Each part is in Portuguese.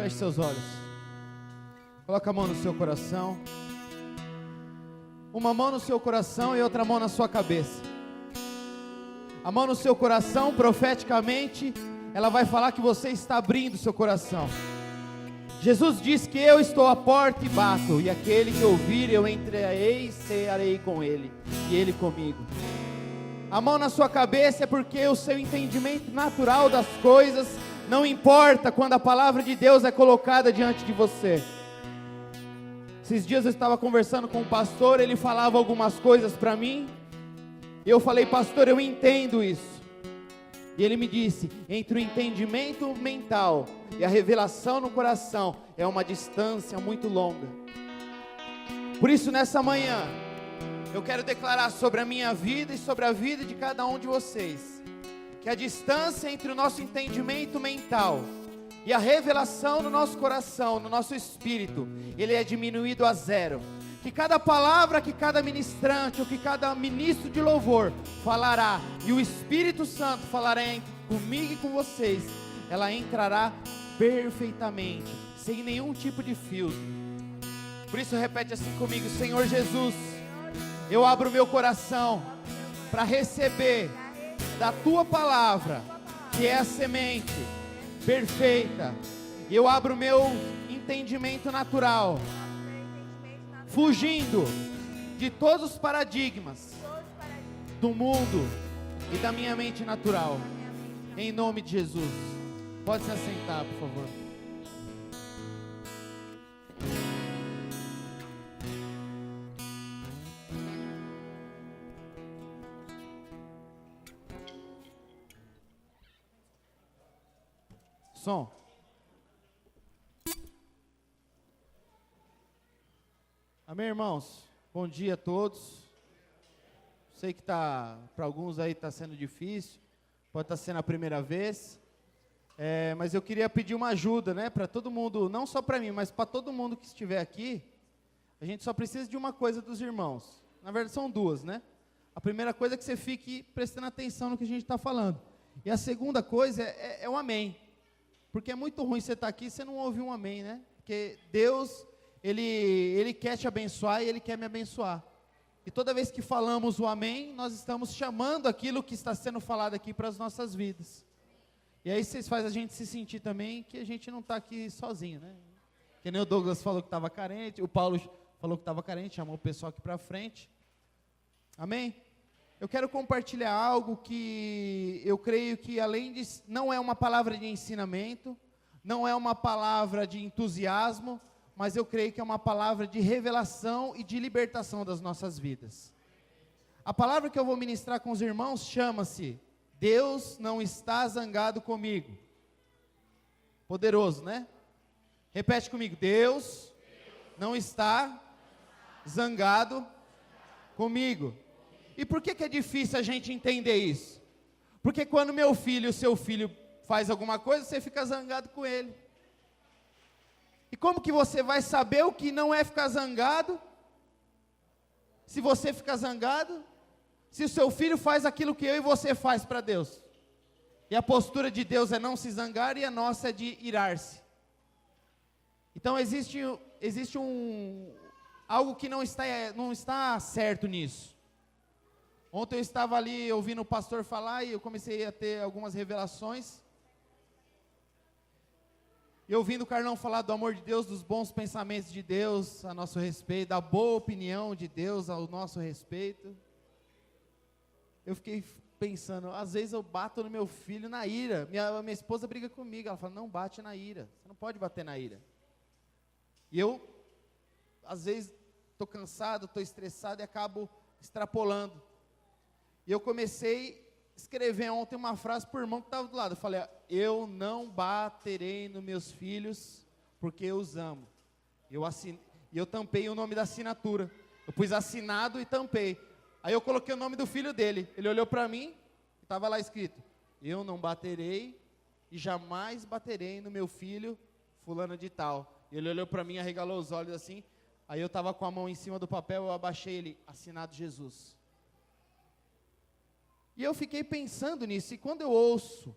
Feche seus olhos. Coloca a mão no seu coração. Uma mão no seu coração e outra mão na sua cabeça. A mão no seu coração, profeticamente, ela vai falar que você está abrindo seu coração. Jesus diz que eu estou à porta e bato, e aquele que ouvir eu entrarei e cearei com ele, e ele comigo. A mão na sua cabeça é porque o seu entendimento natural das coisas não importa quando a palavra de Deus é colocada diante de você. Esses dias eu estava conversando com um pastor, ele falava algumas coisas para mim, e eu falei: pastor, eu entendo isso. E ele me disse: entre o entendimento mental e a revelação no coração é uma distância muito longa. Por isso, nessa manhã, eu quero declarar sobre a minha vida e sobre a vida de cada um de vocês, que a distância entre o nosso entendimento mental e a revelação no nosso coração, no nosso espírito, ele é diminuído a zero. Que cada palavra que cada ministrante ou que cada ministro de louvor falará, e o Espírito Santo falará comigo e com vocês, ela entrará perfeitamente, sem nenhum tipo de filtro. Por isso repete assim comigo: Senhor Jesus, eu abro meu coração para receber da Tua palavra, que é a semente perfeita. Eu abro meu entendimento natural, fugindo de todos os paradigmas do mundo e da minha mente natural, em nome de Jesus. Pode se assentar, por favor. Som. Amém, irmãos? Bom dia a todos. Sei que para alguns aí está sendo difícil, pode estar sendo a primeira vez, mas eu queria pedir uma ajuda, né, para todo mundo, não só para mim, mas para todo mundo que estiver aqui. A gente só precisa de uma coisa dos irmãos, na verdade são duas, né? A primeira coisa é que você fique prestando atenção no que a gente está falando, e a segunda coisa é o amém, porque é muito ruim você estar aqui e você não ouvir um amém, né? Porque Deus, Ele quer te abençoar e Ele quer me abençoar. E toda vez que falamos o amém, nós estamos chamando aquilo que está sendo falado aqui para as nossas vidas. E aí vocês fazem a gente se sentir também que a gente não está aqui sozinho, né? Que nem o Douglas falou que estava carente, o Paulo falou que estava carente, chamou o pessoal aqui para frente. Amém? Eu quero compartilhar algo que eu creio que além de, não é uma palavra de ensinamento, não é uma palavra de entusiasmo, mas eu creio que é uma palavra de revelação e de libertação das nossas vidas. A palavra que eu vou ministrar com os irmãos chama-se: Deus não está zangado comigo. Poderoso, né? Repete comigo: Deus não está zangado comigo. E por que é difícil a gente entender isso? Porque quando meu filho, o seu filho faz alguma coisa, você fica zangado com ele. E como que você vai saber o que não é ficar zangado? Se você ficar zangado, se o seu filho faz aquilo que eu e você faz para Deus. E a postura de Deus é não se zangar e a nossa é de irar-se. Então existe algo que não está certo nisso. Ontem eu estava ali ouvindo o pastor falar e eu comecei a ter algumas revelações. E ouvindo o Carlão falar do amor de Deus, dos bons pensamentos de Deus a nosso respeito, da boa opinião de Deus ao nosso respeito, eu fiquei pensando, às vezes eu bato no meu filho na ira. Minha esposa briga comigo, ela fala: não bate na ira, você não pode bater na ira. E eu, às vezes, estou cansado, estou estressado e acabo extrapolando. E eu comecei a escrever ontem uma frase para o irmão que estava do lado. Eu falei: eu não baterei nos meus filhos, porque eu os amo. E eu tampei o nome da assinatura. Eu pus assinado e tampei. Aí eu coloquei o nome do filho dele. Ele olhou para mim, e estava lá escrito: eu não baterei e jamais baterei no meu filho fulano de tal. E ele olhou para mim, arregalou os olhos assim. Aí eu estava com a mão em cima do papel, eu abaixei ele: assinado Jesus. E eu fiquei pensando nisso, e quando eu ouço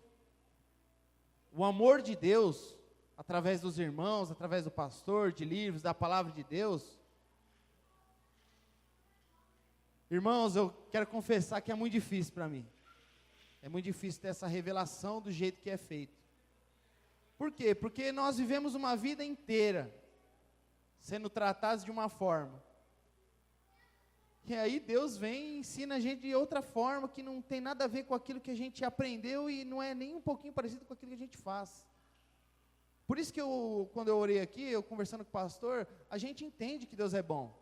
o amor de Deus, através dos irmãos, através do pastor, de livros, da palavra de Deus. Irmãos, eu quero confessar que é muito difícil para mim. É muito difícil ter essa revelação do jeito que é feito. Por quê? Porque nós vivemos uma vida inteira sendo tratados de uma forma. E aí Deus vem e ensina a gente de outra forma, que não tem nada a ver com aquilo que a gente aprendeu e não é nem um pouquinho parecido com aquilo que a gente faz. Por isso que quando eu orei aqui, eu conversando com o pastor, a gente entende que Deus é bom.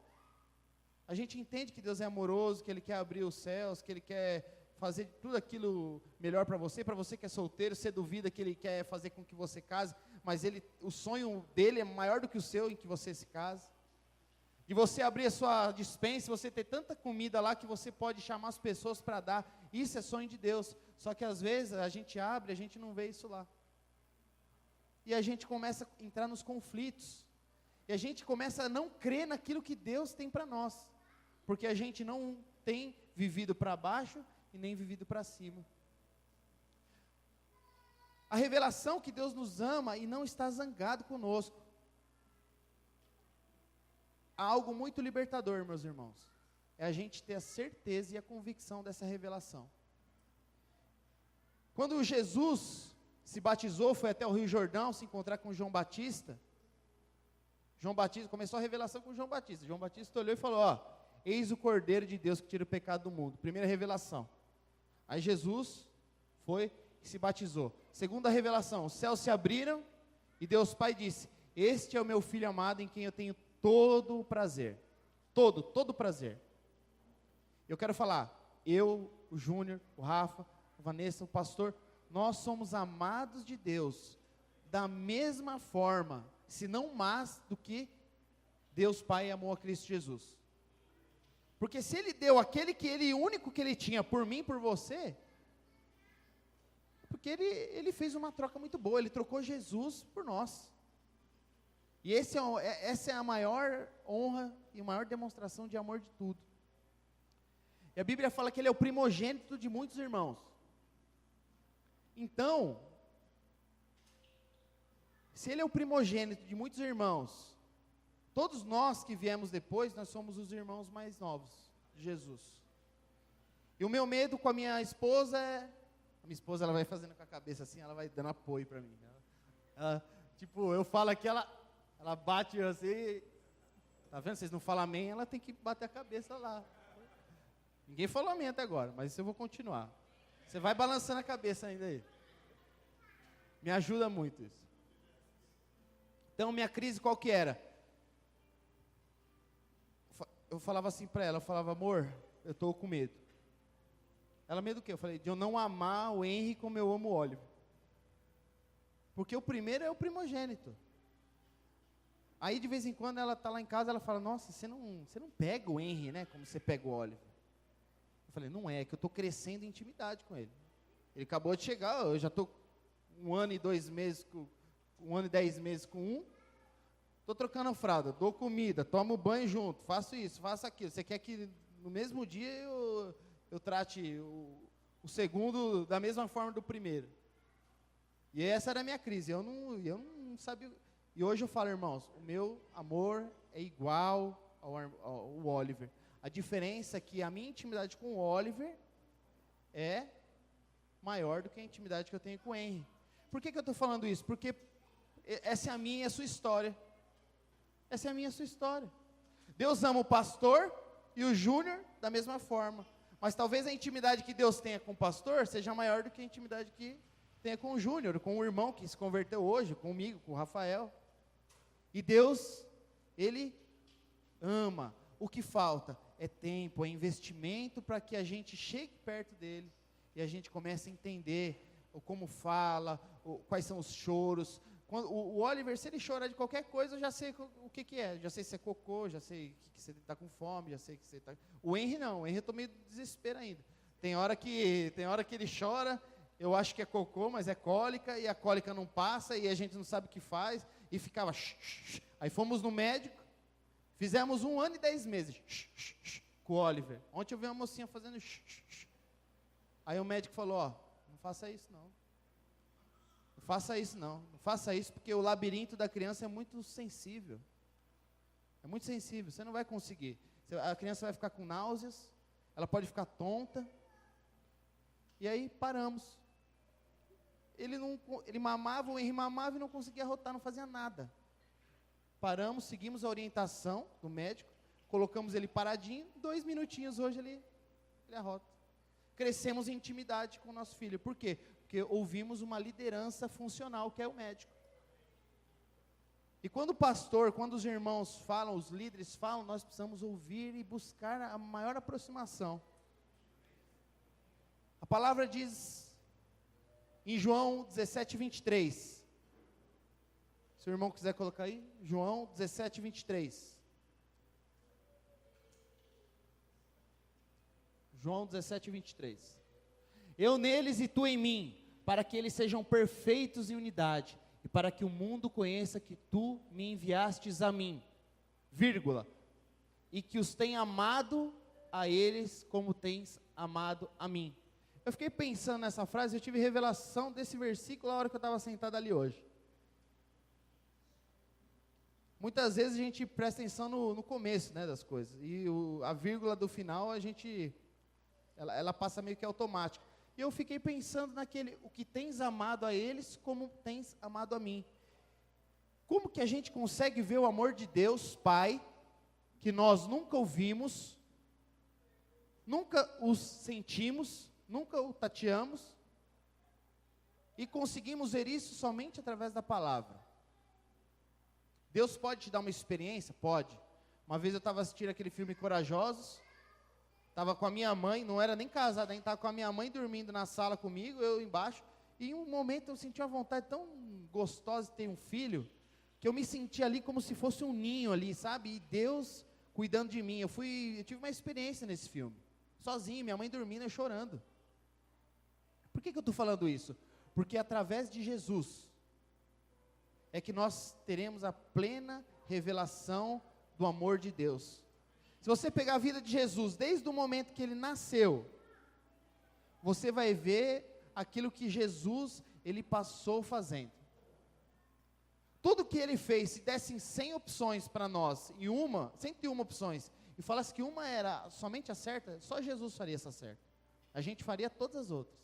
A gente entende que Deus é amoroso, que Ele quer abrir os céus, que Ele quer fazer tudo aquilo melhor para você que é solteiro, você duvida que Ele quer fazer com que você case, mas o sonho dele é maior do que o seu em que você se case. De você abrir a sua despensa, você ter tanta comida lá que você pode chamar as pessoas para dar, isso é sonho de Deus. Só que às vezes a gente abre, a gente não vê isso lá. E a gente começa a entrar nos conflitos. E a gente começa a não crer naquilo que Deus tem para nós. Porque a gente não tem vivido para baixo e nem vivido para cima. A revelação que Deus nos ama e não está zangado conosco. Há algo muito libertador, meus irmãos. É a gente ter a certeza e a convicção dessa revelação. Quando Jesus se batizou, foi até o Rio Jordão se encontrar com João Batista. João Batista, começou a revelação com João Batista. João Batista olhou e falou, ó, eis o Cordeiro de Deus que tira o pecado do mundo. Primeira revelação. Aí Jesus foi e se batizou. Segunda revelação, os céus se abriram e Deus Pai disse, este é o meu Filho amado em quem eu tenho todo o prazer. Todo prazer. Eu quero falar, eu, o Júnior, o Rafa, a Vanessa, o pastor, nós somos amados de Deus da mesma forma, se não mais do que Deus Pai amou a Cristo Jesus. Porque se Ele deu aquele único que Ele tinha por mim, por você, porque Ele fez uma troca muito boa, Ele trocou Jesus por nós. E essa é a maior honra e a maior demonstração de amor de tudo. E a Bíblia fala que Ele é o primogênito de muitos irmãos. Então, se Ele é o primogênito de muitos irmãos, todos nós que viemos depois, nós somos os irmãos mais novos de Jesus. E o meu medo com a minha esposa é... A minha esposa, ela vai fazendo com a cabeça assim, ela vai dando apoio para mim. Tipo, eu falo aqui, ela bate assim... Tá vendo? Vocês não falam amém, ela tem que bater a cabeça lá. Ninguém falou amém até agora, mas isso eu vou continuar. Você vai balançando a cabeça ainda aí. Me ajuda muito isso. Então, minha crise qual que era? Eu falava assim para ela, eu falava, amor, eu estou com medo. Ela, medo do quê? Eu falei, de eu não amar o Henry como eu amo o Oliver. Porque o primeiro é o primogênito. Aí, de vez em quando, ela está lá em casa, ela fala, nossa, você não pega o Henry, né, como você pega o Oliver. Eu falei, não é que eu estou crescendo em intimidade com ele. Ele acabou de chegar, eu já estou 1 ano e 2 meses, 1 ano e 10 meses com um. Estou trocando a fralda, dou comida, tomo banho junto, faço isso, faço aquilo. Você quer que no mesmo dia eu trate o segundo da mesma forma do primeiro? E essa era a minha crise, eu não sabia. E hoje eu falo, irmãos, o meu amor é igual ao Oliver. A diferença é que a minha intimidade com o Oliver é maior do que a intimidade que eu tenho com o Henry. Por que eu estou falando isso? Porque essa é a minha e a sua história. Essa é a minha e a sua história. Deus ama o pastor e o Júnior da mesma forma. Mas talvez a intimidade que Deus tenha com o pastor seja maior do que a intimidade que tenha com o Júnior, com o irmão que se converteu hoje, comigo, com o Rafael. E Deus, Ele ama. O que falta é tempo, é investimento para que a gente chegue perto dEle e a gente comece a entender como fala, quais são os choros. Quando, o Oliver, se ele chorar de qualquer coisa, eu já sei o que é. Já sei se é cocô, já sei que você está com fome, já sei que você está... O Henry não, o Henry eu estou meio de desespero ainda. Tem hora que ele chora, eu acho que é cocô, mas é cólica, e a cólica não passa, e a gente não sabe o que faz, e ficava... Aí fomos no médico, fizemos 1 ano e 10 meses com o Oliver. Ontem eu vi uma mocinha fazendo... Aí o médico falou, ó, não faça isso não. Não faça isso não. Não faça isso porque o labirinto da criança é muito sensível. É muito sensível, você não vai conseguir. A criança vai ficar com náuseas, ela pode ficar tonta. E aí paramos. Ele mamava, o Henry mamava e não conseguia arrotar, não fazia nada. Paramos, seguimos a orientação do médico, colocamos ele paradinho, 2 minutinhos hoje ele arrota. Crescemos em intimidade com o nosso filho. Por quê? Porque ouvimos uma liderança funcional, que é o médico. E quando o pastor, quando os irmãos falam, os líderes falam, nós precisamos ouvir e buscar a maior aproximação. A palavra diz em João 17, 23. Se o irmão quiser colocar aí, João 17, 23. João 17, 23. Eu neles e tu em mim, para que eles sejam perfeitos em unidade, e para que o mundo conheça que tu me enviastes a mim, vírgula, e que os tenha amado a eles como tens amado a mim. Eu fiquei pensando nessa frase, eu tive revelação desse versículo na hora que eu estava sentado ali hoje. Muitas vezes a gente presta atenção no começo, né, das coisas, e a vírgula do final ela passa meio que automático. E eu fiquei pensando o que tens amado a eles, como tens amado a mim. Como que a gente consegue ver o amor de Deus, Pai, que nós nunca ouvimos, nunca os sentimos, nunca o tateamos, e conseguimos ver isso somente através da palavra? Deus pode te dar uma experiência? Pode. Uma vez eu estava assistindo aquele filme Corajosos, estava com a minha mãe, não era nem casado ainda, estava com a minha mãe dormindo na sala comigo, eu embaixo, e em um momento eu senti uma vontade tão gostosa de ter um filho, que eu me senti ali como se fosse um ninho ali, sabe? E Deus cuidando de mim. Eu tive uma experiência nesse filme, sozinho, minha mãe dormindo, eu chorando. Por que eu estou falando isso? Porque através de Jesus, é que nós teremos a plena revelação do amor de Deus. Se você pegar a vida de Jesus, desde o momento que ele nasceu, você vai ver aquilo que Jesus, ele passou fazendo. Tudo que ele fez, se dessem 100 opções para nós, e 101 opções, e falasse que uma era somente a certa, só Jesus faria essa certa. A gente faria todas as outras.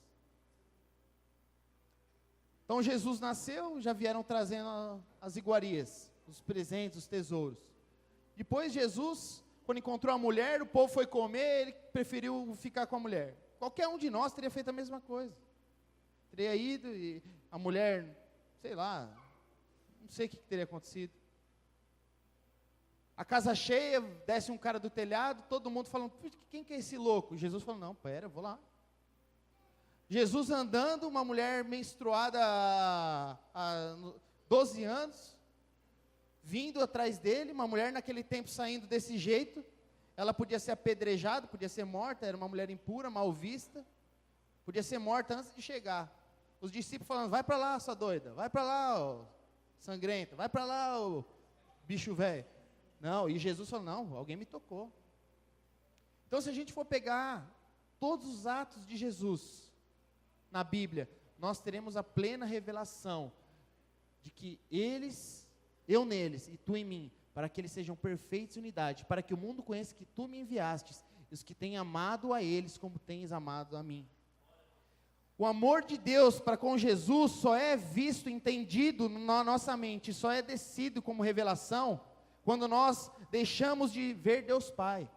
Então Jesus nasceu, já vieram trazendo as iguarias, os presentes, os tesouros. Depois Jesus, quando encontrou a mulher, o povo foi comer, ele preferiu ficar com a mulher. Qualquer um de nós teria feito a mesma coisa. Teria ido e a mulher, sei lá, não sei o que teria acontecido. A casa cheia, desce um cara do telhado, todo mundo falando, quem que é esse louco? Jesus falou, não, pera, eu vou lá. Jesus andando, uma mulher menstruada há 12 anos, vindo atrás dele, uma mulher naquele tempo saindo desse jeito, ela podia ser apedrejada, podia ser morta, era uma mulher impura, mal vista, podia ser morta antes de chegar. Os discípulos falando, vai para lá, sua doida, vai para lá, ó, sangrenta, vai para lá, ó, bicho velho. Não, e Jesus falou, não, alguém me tocou. Então se a gente for pegar todos os atos de Jesus na Bíblia, nós teremos a plena revelação de que eu neles e tu em mim, para que eles sejam perfeitos em unidade, para que o mundo conheça que tu me enviastes, e os que têm amado a eles como tens amado a mim. O amor de Deus para com Jesus só é visto, entendido na nossa mente, só é descido como revelação, quando nós deixamos de ver Deus Pai.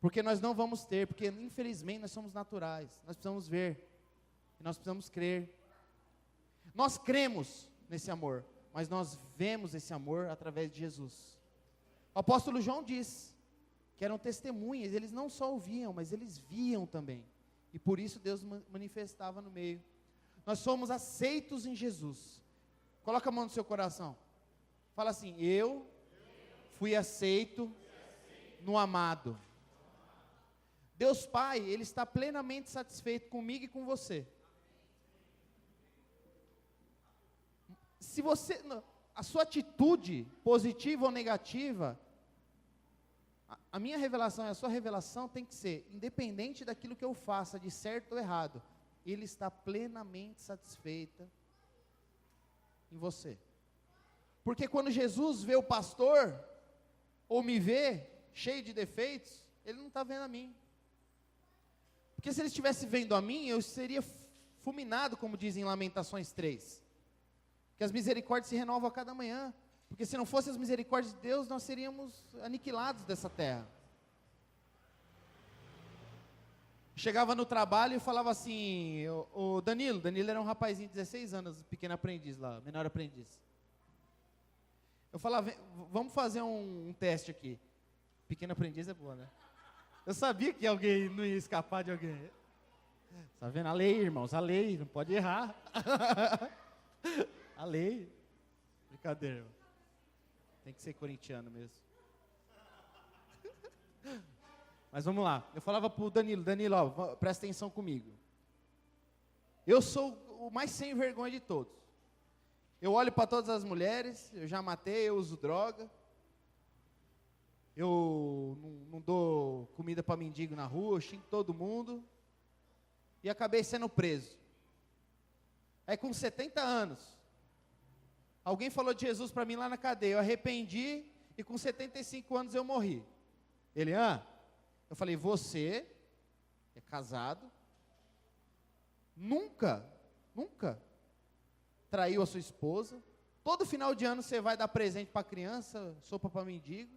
Porque nós não vamos ter, porque infelizmente nós somos naturais, nós precisamos ver, e nós precisamos crer. Nós cremos nesse amor, mas nós vemos esse amor através de Jesus. O apóstolo João diz que eram testemunhas, eles não só ouviam, mas eles viam também. E por isso Deus manifestava no meio. Nós somos aceitos em Jesus. Coloca a mão no seu coração. Fala assim, eu fui aceito no amado. Deus Pai, Ele está plenamente satisfeito comigo e com você. Se você, a sua atitude, positiva ou negativa, a minha revelação e a sua revelação tem que ser, independente daquilo que eu faça, de certo ou errado, Ele está plenamente satisfeito em você. Porque quando Jesus vê o pastor, ou me vê, cheio de defeitos, ele não está vendo a mim. Porque se ele estivesse vendo a mim, eu seria fulminado, como diz em Lamentações 3. Que as misericórdias se renovam a cada manhã. Porque se não fossem as misericórdias de Deus, nós seríamos aniquilados dessa terra. Chegava no trabalho e falava assim, o Danilo era um rapazinho de 16 anos, pequeno aprendiz lá, menor aprendiz. Eu falava, vamos fazer um teste aqui. Pequeno aprendiz é boa, né? Eu sabia que alguém não ia escapar de alguém. Tá vendo? A lei, irmãos, a lei, não pode errar. A lei. Brincadeira, irmão. Tem que ser corintiano mesmo. Mas vamos lá. Eu falava pro Danilo, ó, presta atenção comigo. Eu sou o mais sem vergonha de todos. Eu olho para todas as mulheres, eu já matei, eu uso droga. Eu não dou comida para mendigo na rua, eu xingo todo mundo. E acabei sendo preso. Aí com 70 anos, alguém falou de Jesus para mim lá na cadeia, eu arrependi e com 75 anos eu morri. Ele, eu falei, você é casado, nunca traiu a sua esposa, todo final de ano você vai dar presente para criança, sopa para mendigo,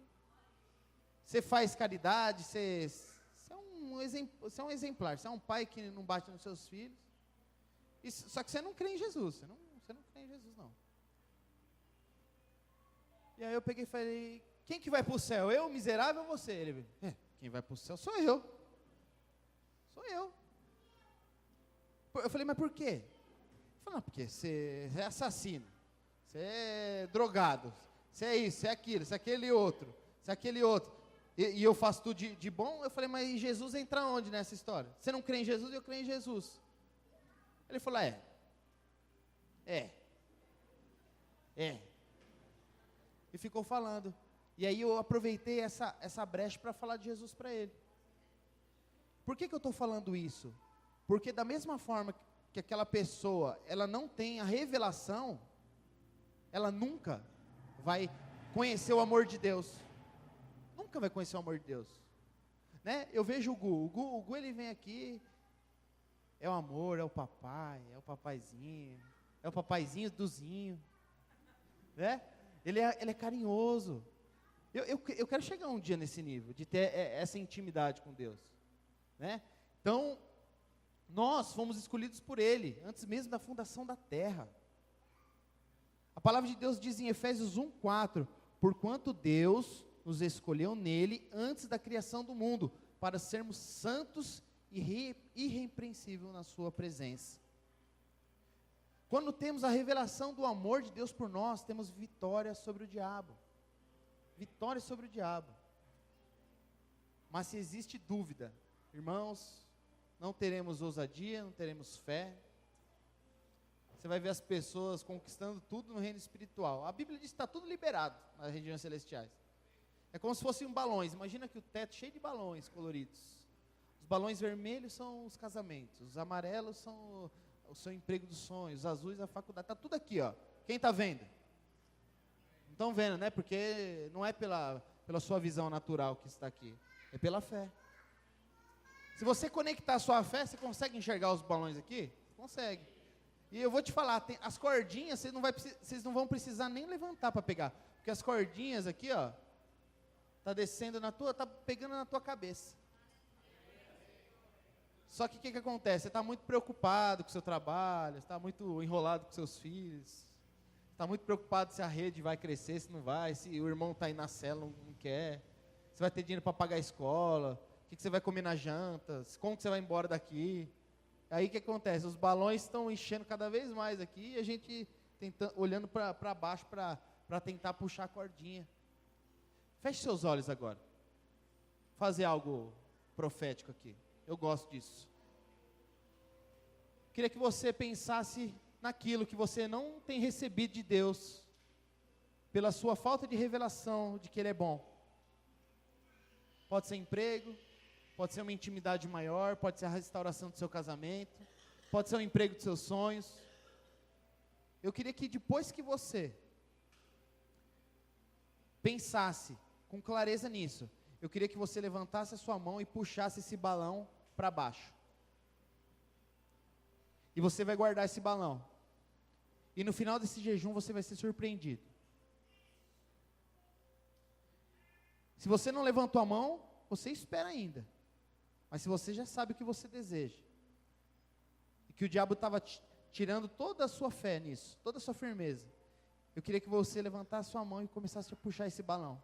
você faz caridade, você é um exemplar, você é um pai que não bate nos seus filhos, só que você não crê em Jesus, você não crê em Jesus não. E aí eu peguei e falei, quem que vai para o céu, eu, miserável, ou você? Ele, quem vai para o céu sou eu. Eu falei, mas por quê? Ele falou, não, porque você é assassino, você é drogado, você é isso, você é aquilo, você é aquele outro, você é aquele outro. E eu faço tudo de bom. Eu falei, mas Jesus entra onde nessa história? Você não crê em Jesus, eu creio em Jesus. Ele falou, é. E ficou falando. E aí eu aproveitei essa brecha para falar de Jesus para ele. Por que eu estou falando isso? Porque da mesma forma que aquela pessoa, ela não tem a revelação, ela nunca vai conhecer o amor de Deus. Nunca vai conhecer o amor de Deus. Né? Eu vejo o Gu ele vem aqui, é o amor, é o papai, é o papaizinho, é o papaizinho dozinho. Né? Ele é carinhoso. Eu quero chegar um dia nesse nível, de ter essa intimidade com Deus. Né? Então, nós fomos escolhidos por Ele, antes mesmo da fundação da terra. A palavra de Deus diz em Efésios 1:4, porquanto Deus nos escolheu nele antes da criação do mundo, para sermos santos e irrepreensíveis na sua presença. Quando temos a revelação do amor de Deus por nós, temos vitória sobre o diabo. Vitória sobre o diabo. Mas se existe dúvida, irmãos, não teremos ousadia, não teremos fé. Você vai ver as pessoas conquistando tudo no reino espiritual. A Bíblia diz que está tudo liberado nas regiões celestiais. É como se fossem balões. Imagina que o teto cheio de balões coloridos. Os balões vermelhos são os casamentos, os amarelos são o seu emprego dos sonhos, os azuis a faculdade. Está tudo aqui, ó. Quem está vendo? Não estão vendo, né? Porque não é pela sua visão natural que está aqui. É pela fé. Se você conectar a sua fé, você consegue enxergar os balões aqui? Consegue. E eu vou te falar, as cordinhas, vocês não vão precisar nem levantar para pegar. Porque as cordinhas aqui, ó, tá descendo tá pegando na tua cabeça. Só que o que acontece? Você está muito preocupado com o seu trabalho, está muito enrolado com seus filhos, está muito preocupado se a rede vai crescer, se não vai, se o irmão está aí na cela, não quer, se vai ter dinheiro para pagar a escola, o que você vai comer na janta, como que você vai embora daqui. Aí o que acontece? Os balões estão enchendo cada vez mais aqui e a gente olhando para baixo para tentar puxar a cordinha. Feche seus olhos agora. Fazer algo profético aqui. Eu gosto disso. Queria que você pensasse naquilo que você não tem recebido de Deus, pela sua falta de revelação de que Ele é bom. Pode ser emprego, pode ser uma intimidade maior, pode ser a restauração do seu casamento, pode ser o emprego dos seus sonhos. eu queria que depois que você pensasse com clareza nisso, eu queria que você levantasse a sua mão e puxasse esse balão para baixo. E você vai guardar esse balão. E no final desse jejum você vai ser surpreendido. Se você não levantou a mão, você espera ainda. Mas se você já sabe o que você deseja, e que o diabo estava tirando toda a sua fé nisso, toda a sua firmeza, eu queria que você levantasse a sua mão e começasse a puxar esse balão.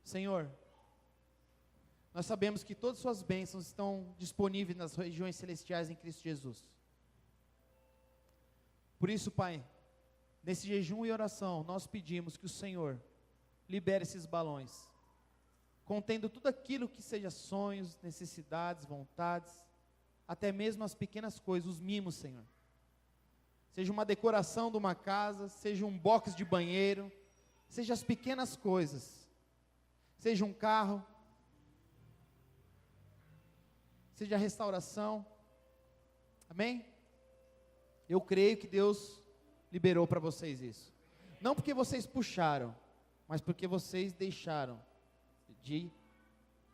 Senhor, nós sabemos que todas as suas bênçãos estão disponíveis nas regiões celestiais em Cristo Jesus. Por isso, Pai, nesse jejum e oração, nós pedimos que o Senhor libere esses balões, contendo tudo aquilo que seja sonhos, necessidades, vontades, até mesmo as pequenas coisas, os mimos, Senhor. Seja uma decoração de uma casa, seja um box de banheiro, seja as pequenas coisas, seja um carro, seja a restauração, amém? Eu creio que Deus liberou para vocês isso, não porque vocês puxaram, mas porque vocês deixaram de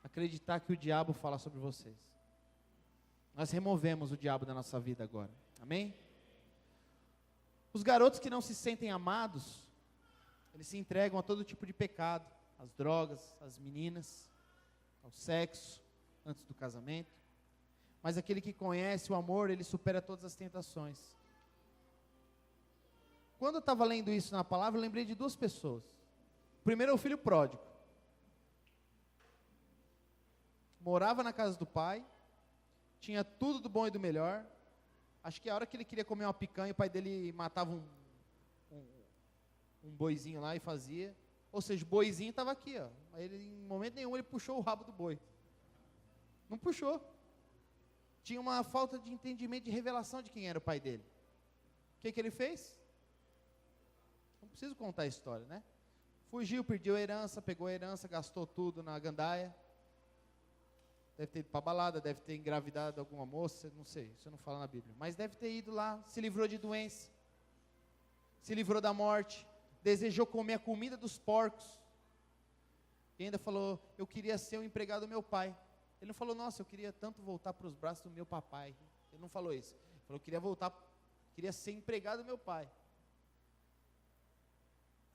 acreditar que o diabo fala sobre vocês. Nós removemos o diabo da nossa vida agora, amém? Os garotos que não se sentem amados, eles se entregam a todo tipo de pecado, às drogas, às meninas, ao sexo, antes do casamento. Mas aquele que conhece o amor, ele supera todas as tentações. Quando eu estava lendo isso na palavra, eu lembrei de duas pessoas. O primeiro é o filho pródigo. Morava na casa do pai, tinha tudo do bom e do melhor. Acho que a hora que ele queria comer uma picanha, o pai dele matava um boizinho lá e fazia. Ou seja, o boizinho estava aqui, ó. Ele, em momento nenhum ele puxou o rabo do boi. Não puxou. Tinha uma falta de entendimento, de revelação de quem era o pai dele. O que ele fez? Não preciso contar a história, né? Fugiu, perdeu a herança, pegou a herança, gastou tudo na gandaia. Deve ter ido para a balada, deve ter engravidado alguma moça, não sei, isso não fala na Bíblia. Mas deve ter ido lá, se livrou de doença, se livrou da morte, desejou comer a comida dos porcos. E ainda falou, eu queria ser o empregado do meu pai. Ele não falou, nossa, eu queria tanto voltar para os braços do meu papai. Ele não falou isso. Ele falou, eu queria voltar, queria ser empregado do meu pai.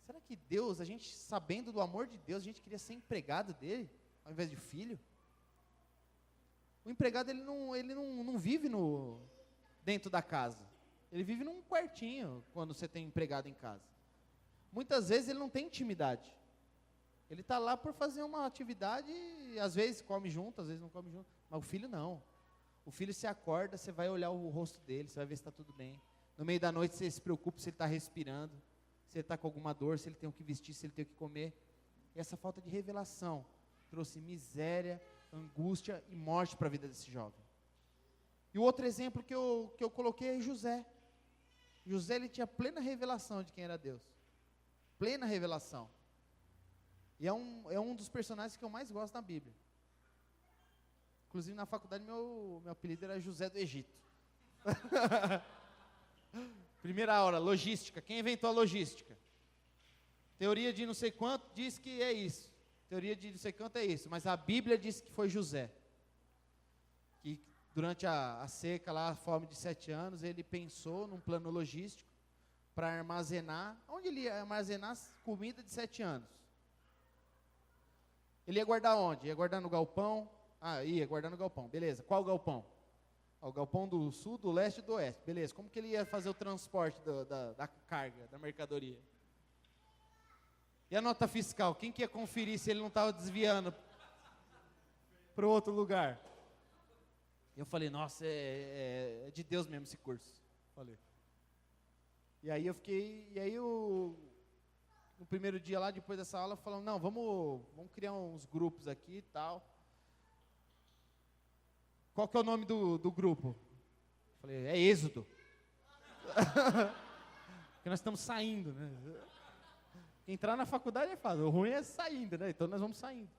Será que Deus, a gente sabendo do amor de Deus, a gente queria ser empregado dele, ao invés de filho? O empregado, ele não vive dentro da casa. Ele vive num quartinho, quando você tem empregado em casa. Muitas vezes ele não tem intimidade. Ele está lá por fazer uma atividade, e às vezes come junto, às vezes não come junto. Mas o filho não. O filho se acorda, você vai olhar o rosto dele, você vai ver se está tudo bem. No meio da noite você se preocupa se ele está respirando, se ele está com alguma dor, se ele tem o que vestir, se ele tem o que comer. E essa falta de revelação trouxe miséria, angústia e morte para a vida desse jovem. E o outro exemplo que eu coloquei é José. José, ele tinha plena revelação de quem era Deus. Plena revelação. E é um dos personagens que eu mais gosto na Bíblia. Inclusive na faculdade meu apelido era José do Egito. Primeira aula, logística. Quem inventou a logística? Teoria de não sei quanto diz que é isso. Teoria de não sei quanto é isso. Mas a Bíblia diz que foi José. Que durante a seca lá, a fome de 7 anos, ele pensou num plano logístico para armazenar. Onde ele ia armazenar comida de 7 anos? Ele ia guardar onde? Ia guardar no galpão? Ia guardar no galpão, beleza. Qual galpão? O galpão do sul, do leste e do oeste, beleza. Como que ele ia fazer o transporte da carga, da mercadoria? E a nota fiscal? Quem que ia conferir se ele não estava desviando para outro lugar? Eu falei, nossa, é de Deus mesmo esse curso. Falei. E aí no primeiro dia lá, depois dessa aula, falando, não, vamos criar uns grupos aqui e tal. Qual que é o nome do grupo? Falei, é Êxodo. Porque nós estamos saindo, né? Entrar na faculdade é fácil, o ruim é saindo, né? Então nós vamos saindo.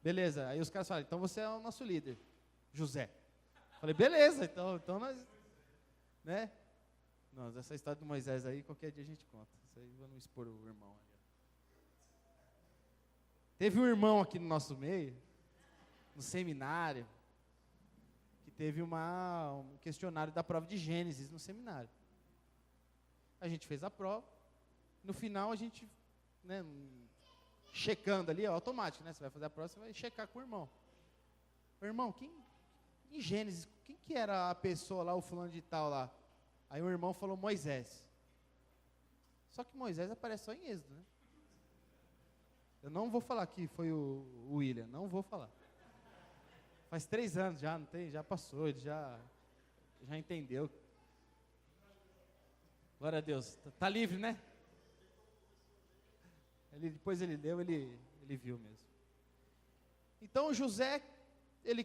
Beleza, aí os caras falam, então você é o nosso líder, José. Falei, beleza, então nós... né? Nossa, essa história do Moisés aí, qualquer dia a gente conta. Isso aí, vou não expor o irmão ali. Teve um irmão aqui no nosso meio, no seminário, que teve um questionário da prova de Gênesis no seminário. A gente fez a prova, no final a gente, né, checando ali, automático, né? Você vai fazer a prova, você vai checar com o irmão. O irmão, em Gênesis, quem que era a pessoa lá, o fulano de tal lá? Aí o irmão falou Moisés. Só que Moisés aparece só em Êxodo, né? Eu não vou falar que foi o William, não vou falar. Faz 3 anos já, não tem, já passou, ele já entendeu. Glória a Deus, tá livre, né? Depois ele leu, ele viu mesmo. Então José, ele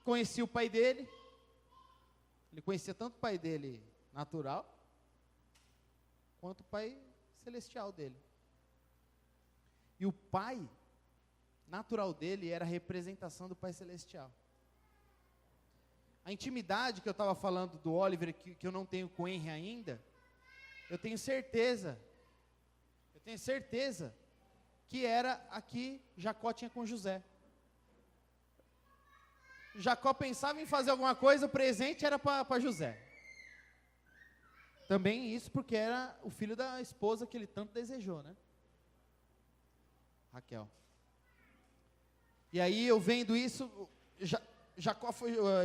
conhecia o pai dele, ele conhecia tanto o pai dele natural, quanto o pai celestial dele. E o pai natural dele era a representação do pai celestial. A intimidade que eu estava falando do Oliver, que eu não tenho com o Henry ainda, eu tenho certeza que era a que Jacó tinha com José. Jacó pensava em fazer alguma coisa, o presente era para José. Também isso porque era o filho da esposa que ele tanto desejou, né? Raquel. E aí eu vendo isso,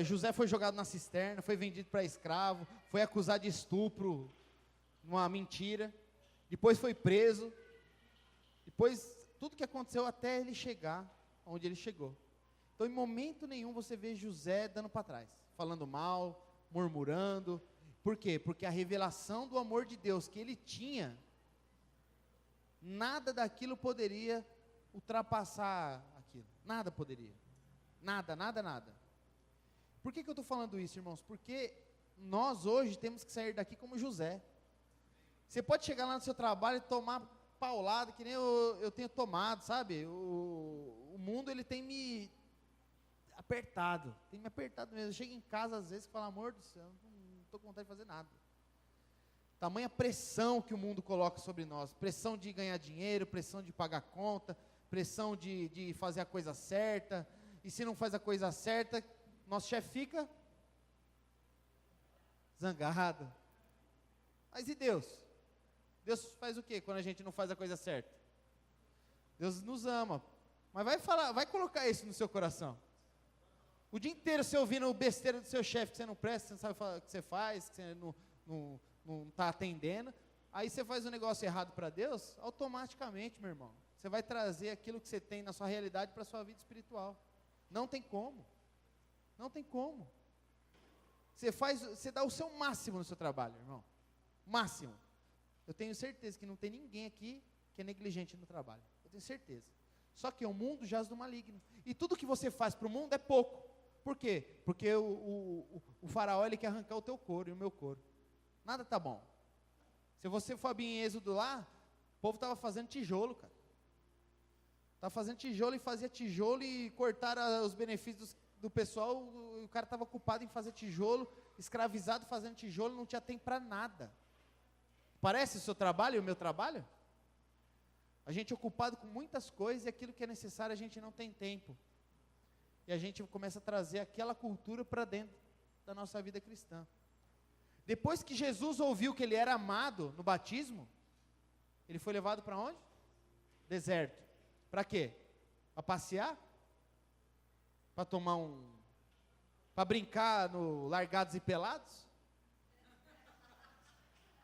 José foi jogado na cisterna, foi vendido para escravo, foi acusado de estupro, uma mentira, depois foi preso, depois tudo que aconteceu até ele chegar onde ele chegou. Então em momento nenhum você vê José dando para trás, falando mal, murmurando. Por quê? Porque a revelação do amor de Deus que ele tinha, nada daquilo poderia ultrapassar aquilo. Nada poderia. Nada. Por que eu estou falando isso, irmãos? Porque nós hoje temos que sair daqui como José. Você pode chegar lá no seu trabalho e tomar paulada, que nem eu tenho tomado, sabe? O mundo, ele tem me apertado mesmo. Eu chego em casa às vezes e falo, amor do céu, não estou com vontade de fazer nada. Tamanha pressão que o mundo coloca sobre nós, pressão de ganhar dinheiro, pressão de pagar conta, pressão de fazer a coisa certa, e se não faz a coisa certa, nosso chefe fica zangado. Mas e Deus? Deus faz o quê quando a gente não faz a coisa certa? Deus nos ama, mas vai colocar isso no seu coração. O dia inteiro você ouvindo besteira do seu chefe, que você não presta, que você não sabe o que você faz, que você não está atendendo, aí você faz um negócio errado para Deus, automaticamente, meu irmão, você vai trazer aquilo que você tem na sua realidade para a sua vida espiritual. Não tem como. Você dá o seu máximo no seu trabalho, irmão. Máximo. Eu tenho certeza que não tem ninguém aqui que é negligente no trabalho. Eu tenho certeza. Só que o mundo jaz do maligno. E tudo que você faz para o mundo é pouco. Por quê? Porque o faraó, ele quer arrancar o teu couro e o meu couro. Nada tá bom. Se você for abrir em Êxodo lá, o povo estava fazendo tijolo, cara. Estava fazendo tijolo e fazia tijolo e cortaram os benefícios do pessoal. O cara estava ocupado em fazer tijolo, escravizado fazendo tijolo, não tinha tempo para nada. Parece o seu trabalho e o meu trabalho? A gente é ocupado com muitas coisas e aquilo que é necessário a gente não tem tempo. E a gente começa a trazer aquela cultura para dentro da nossa vida cristã. Depois que Jesus ouviu que ele era amado no batismo, ele foi levado para onde? Deserto. Para quê? Para passear? Para para brincar no Largados e Pelados?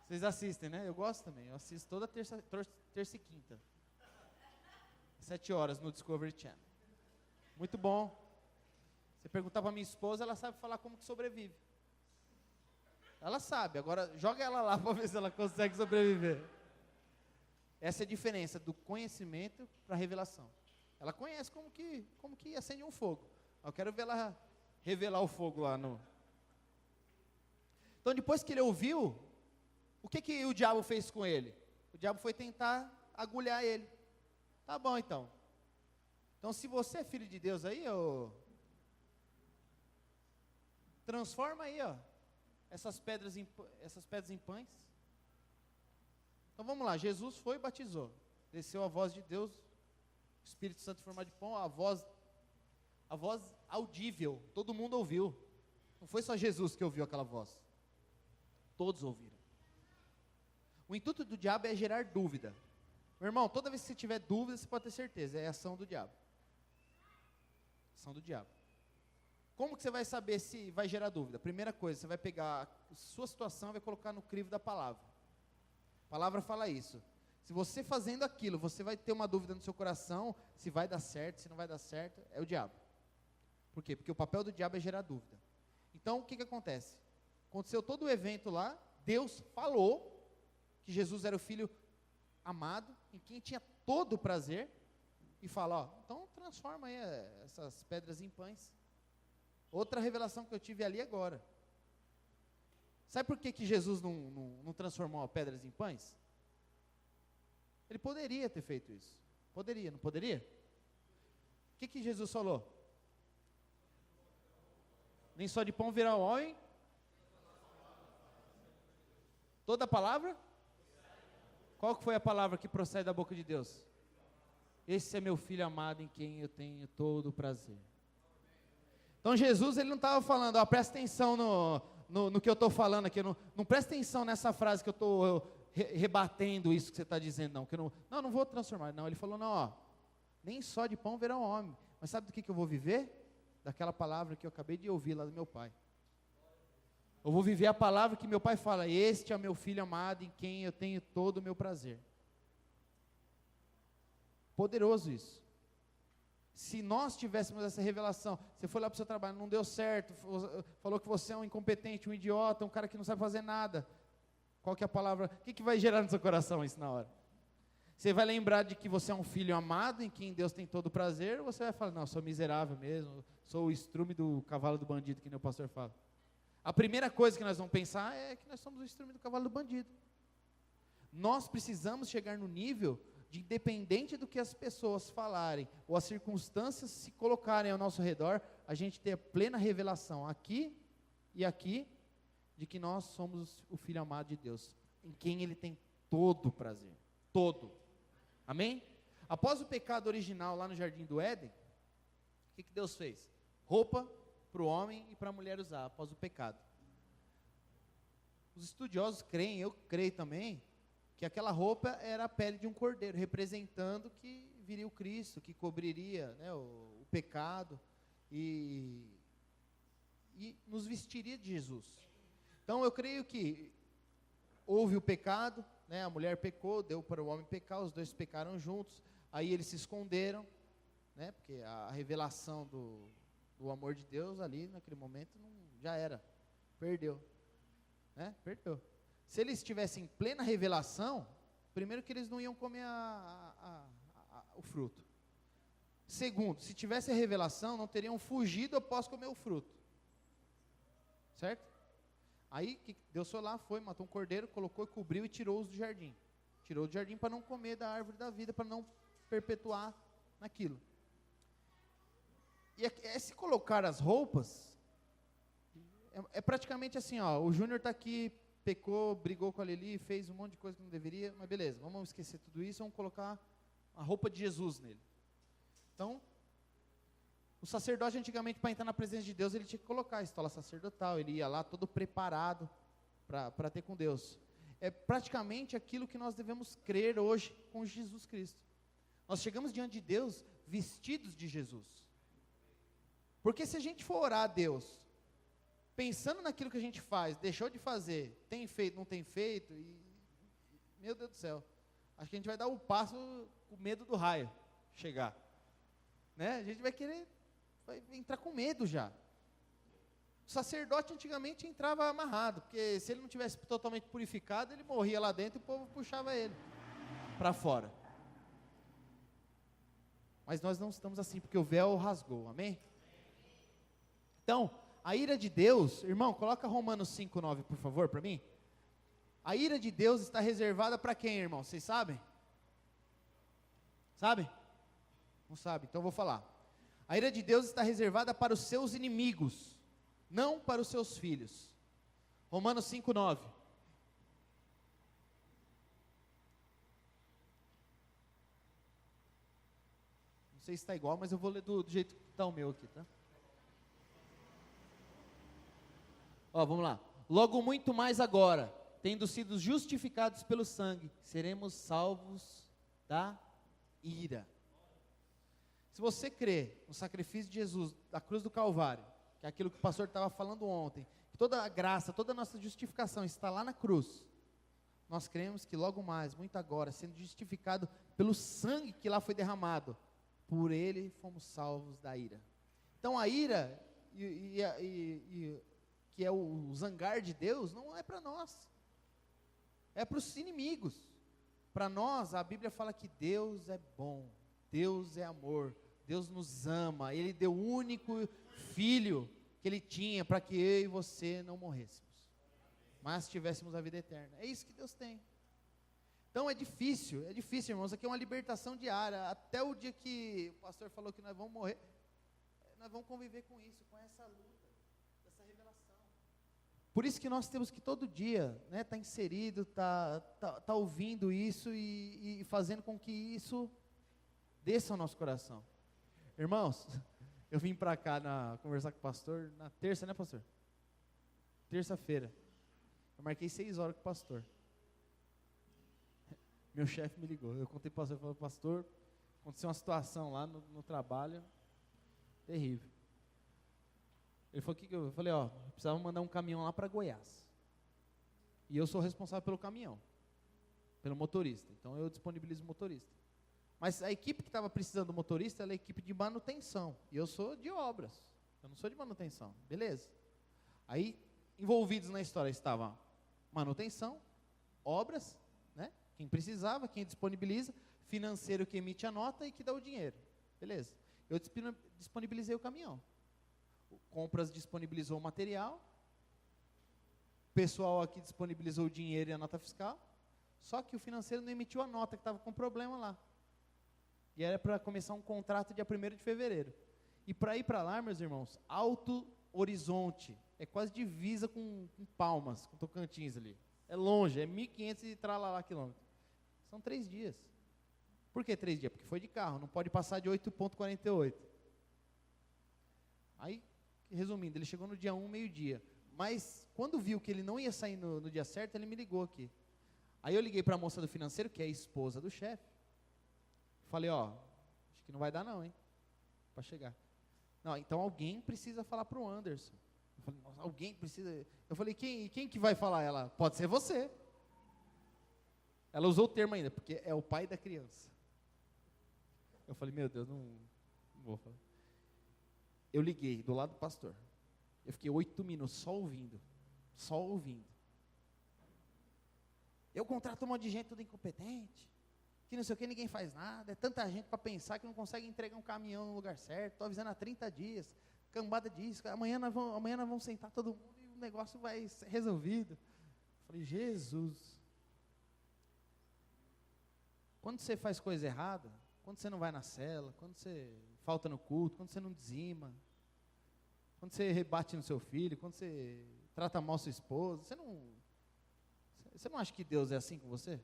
Vocês assistem, né? Eu gosto também. Eu assisto toda terça e quinta. 7 horas no Discovery Channel. Muito bom. Você perguntar para minha esposa, ela sabe falar como que sobrevive. Ela sabe. Agora, joga ela lá para ver se ela consegue sobreviver. Essa é a diferença do conhecimento para a revelação. Ela conhece como que acende um fogo. Eu quero ver ela revelar o fogo lá no... Então, depois que ele ouviu, o que o diabo fez com ele? O diabo foi tentar agulhar ele. Tá bom, então. Então, se você é filho de Deus aí, transforma aí, ó. essas pedras em pães? Então vamos lá, Jesus foi e batizou. Desceu a voz de Deus, o Espírito Santo em forma de pão, a voz audível, todo mundo ouviu. Não foi só Jesus que ouviu aquela voz. Todos ouviram. O intuito do diabo é gerar dúvida. Meu irmão, toda vez que você tiver dúvida, você pode ter certeza, é a ação do diabo. Ação do diabo. Como que você vai saber se vai gerar dúvida? Primeira coisa, você vai pegar a sua situação e vai colocar no crivo da palavra. A palavra fala isso. Se você fazendo aquilo, você vai ter uma dúvida no seu coração, se vai dar certo, se não vai dar certo, é o diabo. Por quê? Porque o papel do diabo é gerar dúvida. Então, o que acontece? Aconteceu todo o evento lá, Deus falou que Jesus era o Filho amado, em quem tinha todo o prazer, e fala, ó, então transforma aí essas pedras em pães. Outra revelação que eu tive ali agora. Sabe por que Jesus não transformou pedras em pães? Ele poderia ter feito isso. Poderia, não poderia? O que Jesus falou? Nem só de pão virá o homem. Toda a palavra? Qual que foi a palavra que procede da boca de Deus? Esse é meu filho amado em quem eu tenho todo o prazer. Então Jesus, ele não estava falando, ó, presta atenção no que eu estou falando aqui, não presta atenção nessa frase que eu estou rebatendo isso que você está dizendo, não, que eu não vou transformar, não, ele falou, não, ó, nem só de pão verá o homem, mas sabe do que eu vou viver? Daquela palavra que eu acabei de ouvir lá do meu pai. Eu vou viver a palavra que meu pai fala, este é o meu filho amado em quem eu tenho todo o meu prazer. Poderoso isso. Se nós tivéssemos essa revelação, você foi lá para o seu trabalho, não deu certo, falou que você é um incompetente, um idiota, um cara que não sabe fazer nada. Qual que é a palavra? O que vai gerar no seu coração isso na hora? Você vai lembrar de que você é um filho amado, em quem Deus tem todo o prazer, ou você vai falar, não, sou miserável mesmo, sou o estrume do cavalo do bandido, que nem o pastor fala. A primeira coisa que nós vamos pensar é que nós somos o estrume do cavalo do bandido. Nós precisamos chegar no nível de, independente do que as pessoas falarem, ou as circunstâncias se colocarem ao nosso redor, a gente ter a plena revelação aqui e aqui, de que nós somos o Filho amado de Deus, em quem Ele tem todo o prazer, todo, amém? Após o pecado original lá no Jardim do Éden, o que Deus fez? Roupa para o homem e para a mulher usar, após o pecado. Os estudiosos creem, eu creio também, que aquela roupa era a pele de um cordeiro, representando que viria o Cristo, que cobriria, né, o pecado e nos vestiria de Jesus. Então eu creio que houve o pecado, né, a mulher pecou, deu para o homem pecar, os dois pecaram juntos, aí eles se esconderam, né, porque a revelação do amor de Deus ali naquele momento já era, perdeu, né, perdeu. Se eles estivessem em plena revelação, primeiro que eles não iam comer o fruto. Segundo, se tivesse a revelação, não teriam fugido após comer o fruto. Certo? Aí Deus foi lá, matou um cordeiro, colocou, cobriu e tirou-os do jardim. Tirou do jardim para não comer da árvore da vida, para não perpetuar naquilo. E esse colocar as roupas, é praticamente assim, ó, o Júnior está aqui, pecou, brigou com a Lili, fez um monte de coisa que não deveria, mas beleza, vamos esquecer tudo isso, vamos colocar a roupa de Jesus nele. Então, o sacerdote antigamente, para entrar na presença de Deus, ele tinha que colocar a estola sacerdotal, ele ia lá todo preparado para ter com Deus. É praticamente aquilo que nós devemos crer hoje com Jesus Cristo. Nós chegamos diante de Deus vestidos de Jesus. Porque se a gente for orar a Deus, pensando naquilo que a gente faz, deixou de fazer, tem feito, não tem feito, meu Deus do céu, acho que a gente vai dar o passo com medo do raio chegar, né? A gente vai entrar com medo já. O sacerdote antigamente entrava amarrado, porque se ele não tivesse totalmente purificado, ele morria lá dentro e o povo puxava ele para fora. Mas nós não estamos assim, porque o véu rasgou, amém? Então, a ira de Deus, irmão, coloca Romanos 5:9, por favor, para mim. A ira de Deus está reservada para quem, irmão? Vocês sabem? Sabe? Não sabe, então eu vou falar. A ira de Deus está reservada para os seus inimigos, não para os seus filhos. Romanos 5:9. Não sei se está igual, mas eu vou ler do jeito que está o meu aqui, tá? Ó, vamos lá. Logo muito mais agora, tendo sido justificados pelo sangue, seremos salvos da ira. Se você crê no sacrifício de Jesus, da cruz do Calvário, que é aquilo que o pastor estava falando ontem, que toda a graça, toda a nossa justificação está lá na cruz, nós cremos que logo mais, muito agora, sendo justificado pelo sangue que lá foi derramado, por ele fomos salvos da ira. Então a ira, que é o zangar de Deus, não é para nós, é para os inimigos. Para nós, a Bíblia fala que Deus é bom, Deus é amor, Deus nos ama, Ele deu o único Filho que Ele tinha para que eu e você não morrêssemos, mas tivéssemos a vida eterna. É isso que Deus tem. Então é difícil, irmãos. Aqui é uma libertação diária. Até o dia que o pastor falou que nós vamos morrer, nós vamos conviver com isso, com essa luta, essa revelação. Por isso que nós temos que todo dia, né, tá inserido, tá ouvindo isso e fazendo com que isso desça ao nosso coração. Irmãos, eu vim para cá conversar com o pastor na terça, né, pastor? Terça-feira. Eu marquei 6 horas com o pastor. Meu chefe me ligou. Eu contei para o pastor, eu falei, pastor, aconteceu uma situação lá no trabalho, terrível. Ele falou, eu falei, precisava mandar um caminhão lá para Goiás. E eu sou responsável pelo caminhão, pelo motorista. Então eu disponibilizo o motorista. Mas a equipe que estava precisando do motorista, ela é a equipe de manutenção. E eu sou de obras. Eu não sou de manutenção. Beleza. Aí, envolvidos na história estavam manutenção, obras, né? Quem precisava, quem disponibiliza, financeiro que emite a nota e que dá o dinheiro. Beleza. Eu disponibilizei o caminhão. O Compras disponibilizou o material. O pessoal aqui disponibilizou o dinheiro e a nota fiscal. Só que o financeiro não emitiu a nota, que estava com problema lá. E era para começar um contrato dia 1º de fevereiro. E para ir para lá, meus irmãos, Alto Horizonte, é quase divisa com Palmas, com Tocantins ali. É longe, é 1.500 e tralalá quilômetros. São 3 dias. Por que 3 dias? Porque foi de carro, não pode passar de 8,48. Aí, resumindo, ele chegou no dia 1, meio-dia. Mas, quando viu que ele não ia sair no dia certo, ele me ligou aqui. Aí eu liguei para a moça do financeiro, que é a esposa do chefe. Falei, acho que não vai dar não, hein, para chegar. Não, então alguém precisa falar para o Anderson. Eu falei, nossa, alguém precisa. Eu falei, quem que vai falar? Ela, pode ser você. Ela usou o termo ainda, porque é o pai da criança. Eu falei, meu Deus, não vou falar. Eu liguei do lado do pastor. Eu fiquei 8 minutos só ouvindo. Eu contrato um monte de gente tudo incompetente, que não sei o que, ninguém faz nada, é tanta gente para pensar que não consegue entregar um caminhão no lugar certo, estou avisando há 30 dias, cambada disso, amanhã nós vamos sentar todo mundo e o negócio vai ser resolvido. Eu falei, Jesus, quando você faz coisa errada, quando você não vai na cela, quando você falta no culto, quando você não dizima, quando você rebate no seu filho, quando você trata mal sua esposa, você não acha que Deus é assim com você?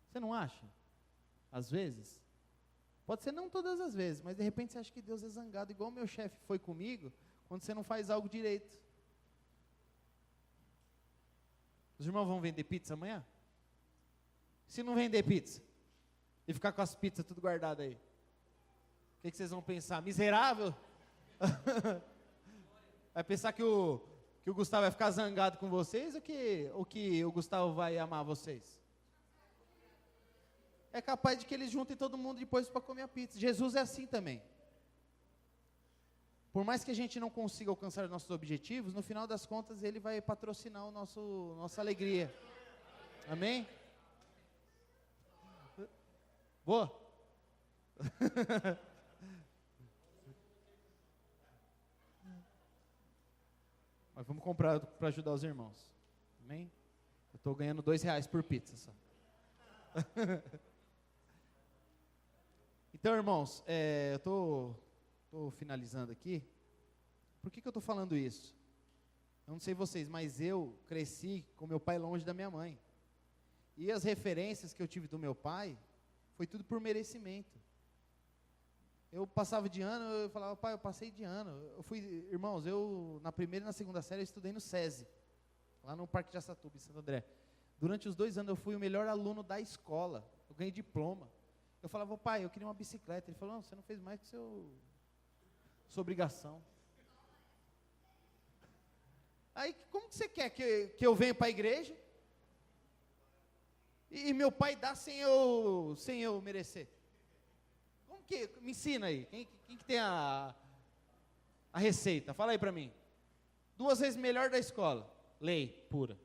Você não acha? Às vezes? Pode ser não todas as vezes, mas de repente você acha que Deus é zangado, igual o meu chefe foi comigo, quando você não faz algo direito. Os irmãos vão vender pizza amanhã? Se não vender pizza, e ficar com as pizzas tudo guardadas aí, o que vocês vão pensar? Miserável? Vai pensar que o Gustavo vai ficar zangado com vocês, ou que o Gustavo vai amar vocês? É capaz de que eles juntem todo mundo depois para comer a pizza. Jesus é assim também. Por mais que a gente não consiga alcançar nossos objetivos, no final das contas Ele vai patrocinar nossa alegria. Amém? Boa? Mas vamos comprar para ajudar os irmãos. Amém? Eu estou ganhando R$2 por pizza só. Então, irmãos, eu estou finalizando aqui. Por que eu estou falando isso? Eu não sei vocês, mas eu cresci com meu pai longe da minha mãe. E as referências que eu tive do meu pai, foi tudo por merecimento. Eu passava de ano, eu falava, pai, eu passei de ano. Irmãos, na primeira e na segunda série eu estudei no SESI, lá no Parque de Açatuba, em Santo André. Durante os 2 anos eu fui o melhor aluno da escola, eu ganhei diploma. Eu falava, pai, eu queria uma bicicleta. Ele falou, não, você não fez mais que sua obrigação. Aí, como que você quer que eu venha para a igreja? E meu pai dá sem eu merecer. Como que? Me ensina aí. Quem que tem a receita? Fala aí para mim. 2 vezes melhor da escola. Lei pura.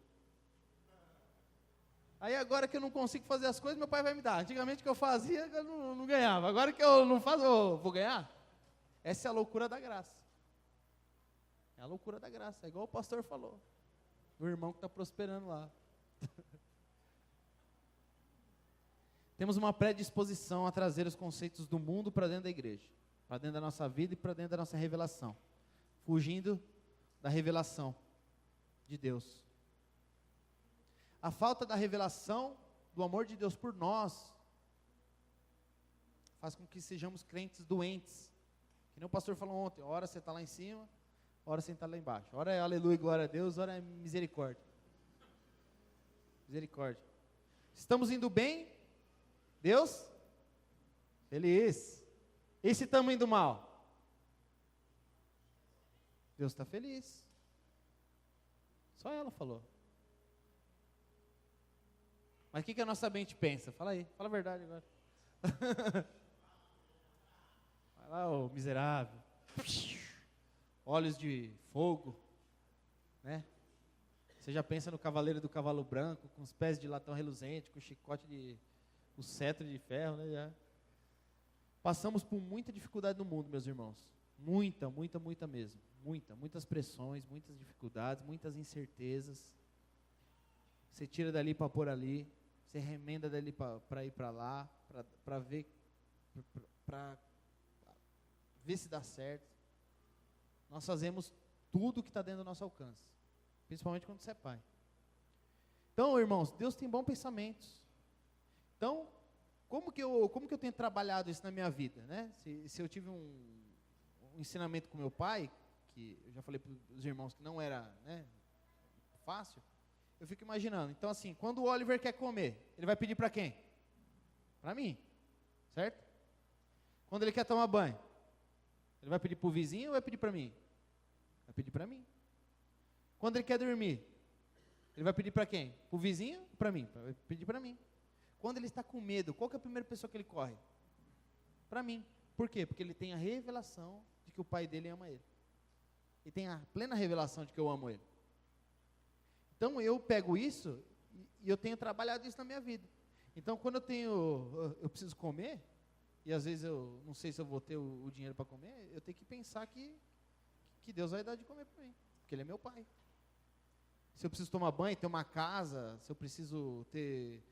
Aí agora que eu não consigo fazer as coisas, meu pai vai me dar. Antigamente que eu fazia, eu não ganhava. Agora que eu não faço, eu vou ganhar? Essa é a loucura da graça. É a loucura da graça. É igual o pastor falou. O irmão que está prosperando lá. Temos uma predisposição a trazer os conceitos do mundo para dentro da igreja, para dentro da nossa vida e para dentro da nossa revelação, fugindo da revelação de Deus. A falta da revelação do amor de Deus por nós faz com que sejamos crentes doentes, que nem o pastor falou ontem, ora você está lá em cima, ora você está lá embaixo, ora é aleluia, glória a Deus, ora é misericórdia. Misericórdia. Estamos indo bem? Deus? Feliz. E se estamos indo mal? Deus está feliz. Só ela falou. Mas o que a nossa mente pensa? Fala aí, fala a verdade agora. Vai lá, ô miserável. Olhos de fogo, né? Você já pensa no cavaleiro do cavalo branco, com os pés de latão reluzente, com o cetro de ferro, né? Já. Passamos por muita dificuldade no mundo, meus irmãos. Muita mesmo. Muitas pressões, muitas dificuldades, muitas incertezas. Você tira dali para pôr ali, você remenda dali para ir para lá, para ver se dá certo. Nós fazemos tudo que está dentro do nosso alcance, principalmente quando você é pai. Então, irmãos, Deus tem bons pensamentos. Então, como que eu tenho trabalhado isso na minha vida, né? Se eu tive um ensinamento com meu pai, que eu já falei para os irmãos que não era, né, fácil, eu fico imaginando. Então, assim, quando o Oliver quer comer, ele vai pedir para quem? Para mim, certo? Quando ele quer tomar banho, ele vai pedir para o vizinho ou vai pedir para mim? Vai pedir para mim. Quando ele quer dormir, ele vai pedir para quem? Para o vizinho ou para mim? Vai pedir para mim. Quando ele está com medo, qual que é a primeira pessoa que ele corre? Para mim. Por quê? Porque ele tem a revelação de que o pai dele ama ele. Ele tem a plena revelação de que eu amo ele. Então eu pego isso e eu tenho trabalhado isso na minha vida. Então quando eu preciso comer, e às vezes eu não sei se eu vou ter o dinheiro para comer, eu tenho que pensar que Deus vai dar de comer para mim, porque Ele é meu pai. Se eu preciso tomar banho, ter uma casa, se eu preciso ter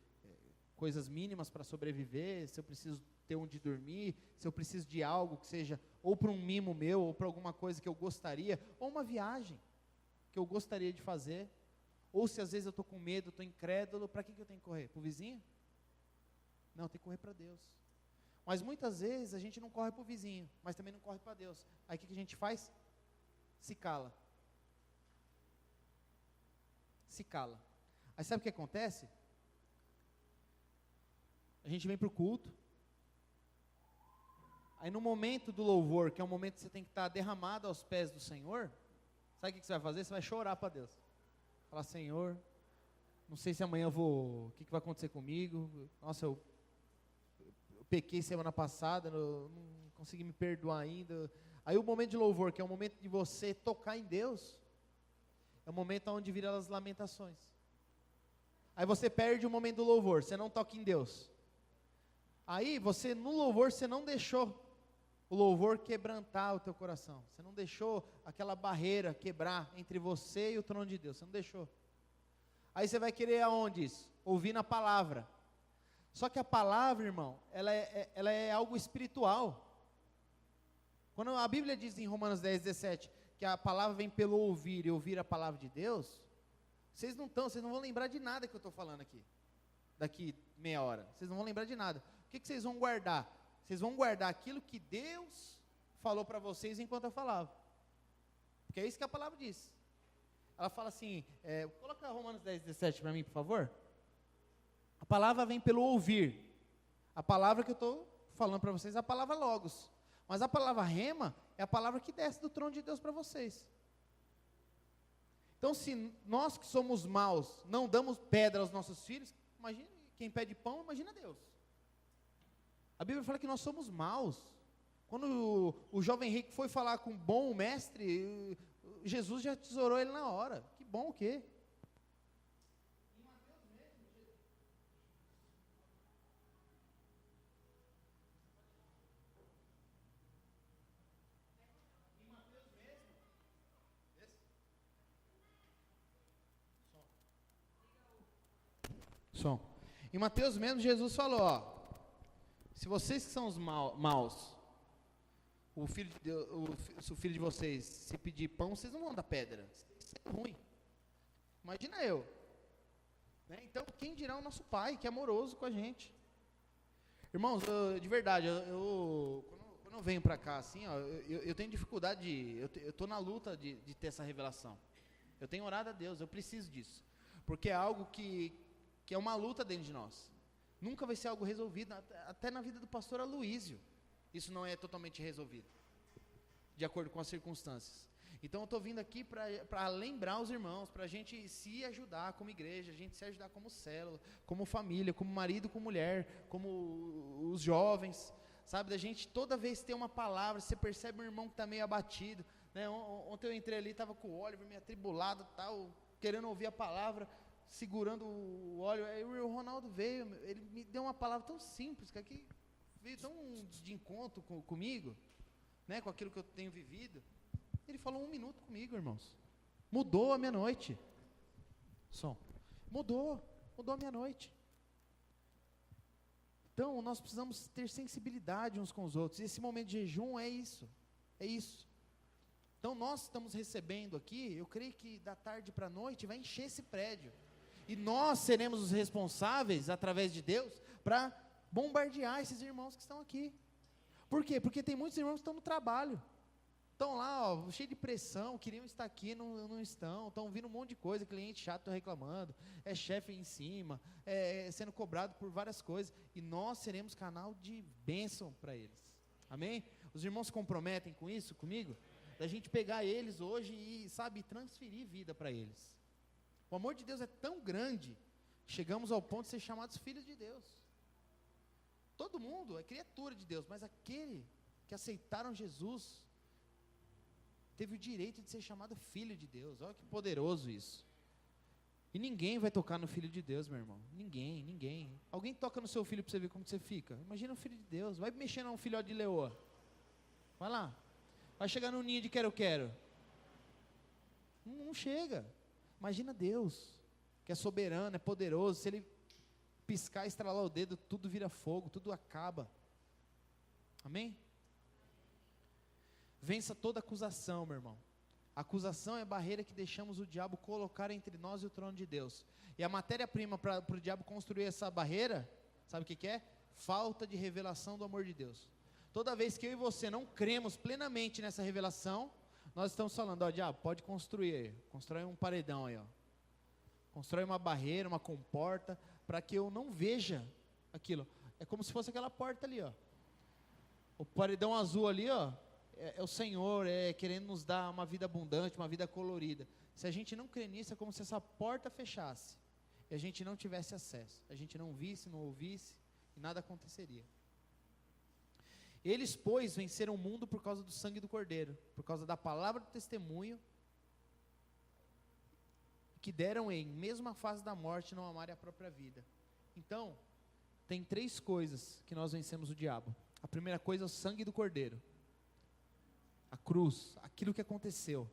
coisas mínimas para sobreviver, se eu preciso ter onde dormir, se eu preciso de algo que seja ou para um mimo meu, ou para alguma coisa que eu gostaria, ou uma viagem que eu gostaria de fazer, ou se às vezes eu estou com medo, estou incrédulo, para que eu tenho que correr? Para o vizinho? Não, tem que correr para Deus. Mas muitas vezes a gente não corre para o vizinho, mas também não corre para Deus. Aí o que a gente faz? Se cala. Se cala. Aí sabe o que acontece? A gente vem para o culto. Aí no momento do louvor, que é um momento que você tem que estar derramado aos pés do Senhor, sabe o que você vai fazer? Você vai chorar para Deus. Falar, Senhor, não sei se amanhã o que vai acontecer comigo. Nossa, eu pequei semana passada, não consegui me perdoar ainda. Aí o momento de louvor, que é o momento de você tocar em Deus, é o momento onde viram as lamentações. Aí você perde o momento do louvor, você não toca em Deus. Aí você, no louvor, você não deixou o louvor quebrantar o teu coração. Você não deixou aquela barreira quebrar entre você e o trono de Deus. Você não deixou. Aí você vai querer aonde isso? Ouvir na palavra. Só que a palavra, irmão, ela é algo espiritual. Quando a Bíblia diz em Romanos 10, 17, que a palavra vem pelo ouvir e ouvir a palavra de Deus, vocês não vão lembrar de nada que eu estou falando aqui. Daqui meia hora, vocês não vão lembrar de nada. O que vocês vão guardar? Vocês vão guardar aquilo que Deus falou para vocês enquanto eu falava. Porque é isso que a palavra diz. Ela fala assim, coloca Romanos 10:17 para mim, por favor. A palavra vem pelo ouvir. A palavra que eu estou falando para vocês é a palavra logos. Mas a palavra rema é a palavra que desce do trono de Deus para vocês. Então, se nós que somos maus não damos pedra aos nossos filhos, imagina quem pede pão, imagina Deus. A Bíblia fala que nós somos maus. Quando o jovem rico foi falar com um bom mestre, Jesus já tesourou ele na hora. Que bom o quê? Som. Em Mateus mesmo, Jesus falou, ó, se vocês que são os maus, se o filho de vocês se pedir pão, vocês não vão dar pedra. Isso é ruim. Imagina eu. Né? Então, quem dirá o nosso Pai, que é amoroso com a gente. Irmãos, de verdade, quando eu venho para cá, assim, ó, eu tenho dificuldade, eu estou na luta de ter essa revelação. Eu tenho orado a Deus, eu preciso disso. Porque é algo que é uma luta dentro de nós. Nunca vai ser algo resolvido, até na vida do pastor Aloísio. Isso não é totalmente resolvido, de acordo com as circunstâncias. Então eu estou vindo aqui para lembrar os irmãos, para a gente se ajudar como igreja, a gente se ajudar como célula, como família, como marido com mulher, como os jovens, sabe? Da gente toda vez ter uma palavra, você percebe um irmão que está meio abatido, né? Ontem eu entrei ali, estava com o Oliver meio atribulado, tal, querendo ouvir a palavra, segurando o óleo. Aí o Ronaldo veio, ele me deu uma palavra tão simples, que veio tão de encontro comigo, né, com aquilo que eu tenho vivido. Ele falou 1 minuto comigo, irmãos. Mudou a minha noite. Mudou a minha noite. Então, nós precisamos ter sensibilidade uns com os outros. E esse momento de jejum é isso. Então, nós estamos recebendo aqui, eu creio que da tarde para a noite vai encher esse prédio. E nós seremos os responsáveis, através de Deus, para bombardear esses irmãos que estão aqui. Por quê? Porque tem muitos irmãos que estão no trabalho. Estão lá, ó, cheio de pressão, queriam estar aqui, não estão vindo um monte de coisa, cliente chato reclamando, é chefe em cima, sendo cobrado por várias coisas, e nós seremos canal de bênção para eles, amém? Os irmãos se comprometem com isso, comigo? Da gente pegar eles hoje e, sabe, transferir vida para eles. O amor de Deus é tão grande, chegamos ao ponto de ser chamados filhos de Deus. Todo mundo é criatura de Deus, mas aquele que aceitaram Jesus teve o direito de ser chamado filho de Deus. Olha que poderoso isso. E ninguém vai tocar no filho de Deus, meu irmão. Ninguém. Alguém toca no seu filho para você ver como você fica. Imagina um filho de Deus. Vai mexer num filhote de leoa. Vai lá. Vai chegar num ninho de quero-quero. Não chega. Imagina Deus, que é soberano, é poderoso. Se Ele piscar, estralar o dedo, tudo vira fogo, tudo acaba. Amém? Vença toda acusação, meu irmão. A acusação é a barreira que deixamos o diabo colocar entre nós e o trono de Deus. E a matéria-prima para o diabo construir essa barreira, sabe o que é? Falta de revelação do amor de Deus. Toda vez que eu e você não cremos plenamente nessa revelação, nós estamos falando, ó, diabo, pode construir aí, constrói um paredão aí, ó. Constrói uma barreira, uma comporta, para que eu não veja aquilo. É como se fosse aquela porta ali, ó. O paredão azul ali, ó, é o Senhor, querendo nos dar uma vida abundante, uma vida colorida. Se a gente não crê nisso, é como se essa porta fechasse, e a gente não tivesse acesso, a gente não visse, não ouvisse, e nada aconteceria. Eles, pois, venceram o mundo por causa do sangue do Cordeiro, por causa da palavra do testemunho, que deram em, mesmo a fase da morte, não amarem a própria vida. Então, tem 3 coisas que nós vencemos o diabo. A primeira coisa é o sangue do Cordeiro, a cruz, aquilo que aconteceu.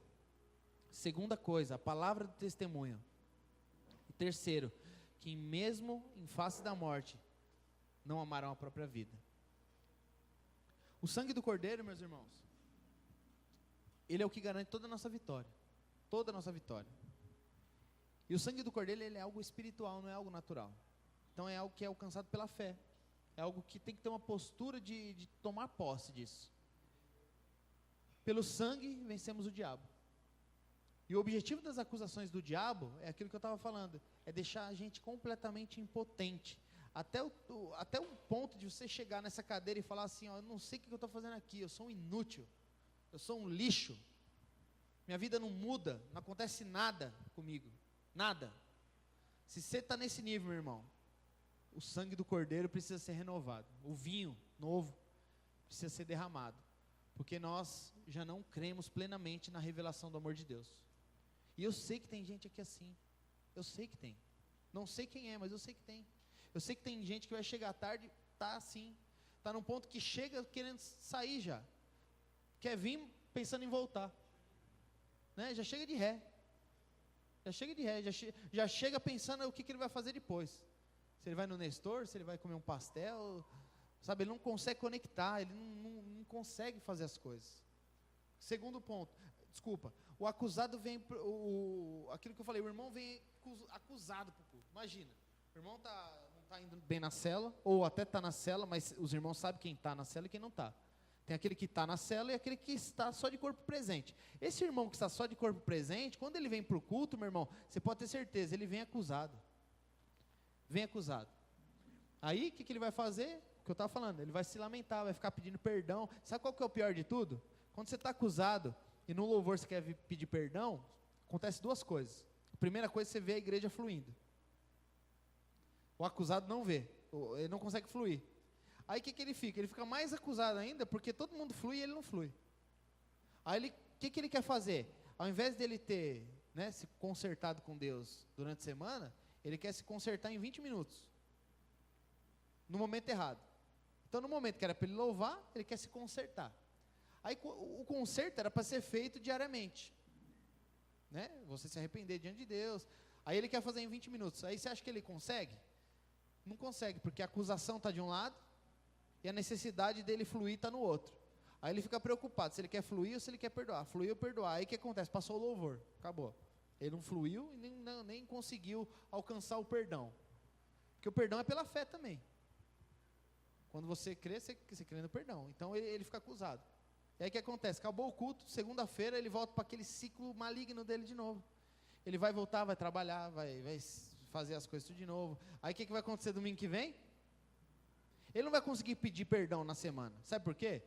Segunda coisa, a palavra do testemunho. E terceiro, que mesmo em face da morte, não amarão a própria vida. O sangue do Cordeiro, meus irmãos, Ele é o que garante toda a nossa vitória. Toda a nossa vitória. E o sangue do Cordeiro, ele é algo espiritual, não é algo natural. Então é algo que é alcançado pela fé. É algo que tem que ter uma postura de tomar posse disso. Pelo sangue vencemos o diabo. E o objetivo das acusações do diabo é aquilo que eu estava falando, é deixar a gente completamente impotente. Até o ponto de você chegar nessa cadeira e falar assim, ó, eu não sei o que eu estou fazendo aqui, eu sou um inútil, eu sou um lixo, minha vida não muda, não acontece nada comigo, nada. Se você está nesse nível, meu irmão, o sangue do Cordeiro precisa ser renovado, o vinho novo precisa ser derramado, porque nós já não cremos plenamente na revelação do amor de Deus. E eu sei que tem gente aqui assim, eu sei que tem, não sei quem é, mas eu sei que tem. Eu sei que tem gente que vai chegar tarde, tá assim, tá num ponto que chega querendo sair já, quer vir pensando em voltar, né? Já chega de ré, já chega pensando o que ele vai fazer depois, se ele vai no Nestor, se ele vai comer um pastel, sabe, ele não consegue conectar, ele não consegue fazer as coisas. Segundo ponto, desculpa, o acusado vem, aquilo que eu falei, o irmão vem acusado para o culto. Imagina, o irmão não está indo bem na cela, ou até está na cela, mas os irmãos sabem quem está na cela e quem não está. Tem aquele que está na cela e aquele que está só de corpo presente. Esse irmão que está só de corpo presente, quando ele vem para o culto, meu irmão, você pode ter certeza, ele vem acusado. Vem acusado. Aí, o que ele vai fazer? O que eu estava falando, ele vai se lamentar, vai ficar pedindo perdão. Sabe qual que é o pior de tudo? Quando você está acusado e no louvor você quer pedir perdão, acontece duas coisas. A primeira coisa, você vê a igreja fluindo. O acusado não vê, ele não consegue fluir. Aí o que ele fica? Ele fica mais acusado ainda, porque todo mundo flui e ele não flui. Aí o que ele quer fazer? Ao invés dele ter, né, se consertado com Deus durante a semana, ele quer se consertar em 20 minutos. No momento errado. Então no momento que era para ele louvar, ele quer se consertar. Aí o conserto era para ser feito diariamente, né? Você se arrepender diante de Deus. Aí ele quer fazer em 20 minutos. Aí você acha que ele consegue? Não consegue, porque a acusação está de um lado e a necessidade dele fluir está no outro. Aí ele fica preocupado se ele quer fluir ou se ele quer perdoar. Fluir ou perdoar. Aí o que acontece? Passou o louvor, acabou. Ele não fluiu e nem conseguiu alcançar o perdão. Porque o perdão é pela fé também. Quando você crê, você crê no perdão. Então ele fica acusado. E aí o que acontece? Acabou o culto, segunda-feira ele volta para aquele ciclo maligno dele de novo. Ele vai voltar, vai trabalhar, vai fazer as coisas tudo de novo. Aí o que vai acontecer domingo que vem? Ele não vai conseguir pedir perdão na semana. Sabe por quê?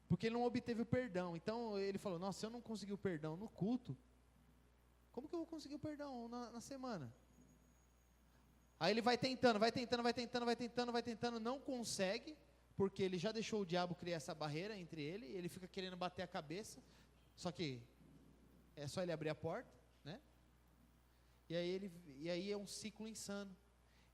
Porque ele não obteve o perdão. Então ele falou, nossa, se eu não conseguir o perdão no culto, como que eu vou conseguir o perdão na semana? Aí ele vai tentando, não consegue, porque ele já deixou o diabo criar essa barreira entre ele fica querendo bater a cabeça, só que é só ele abrir a porta, né? E aí é um ciclo insano.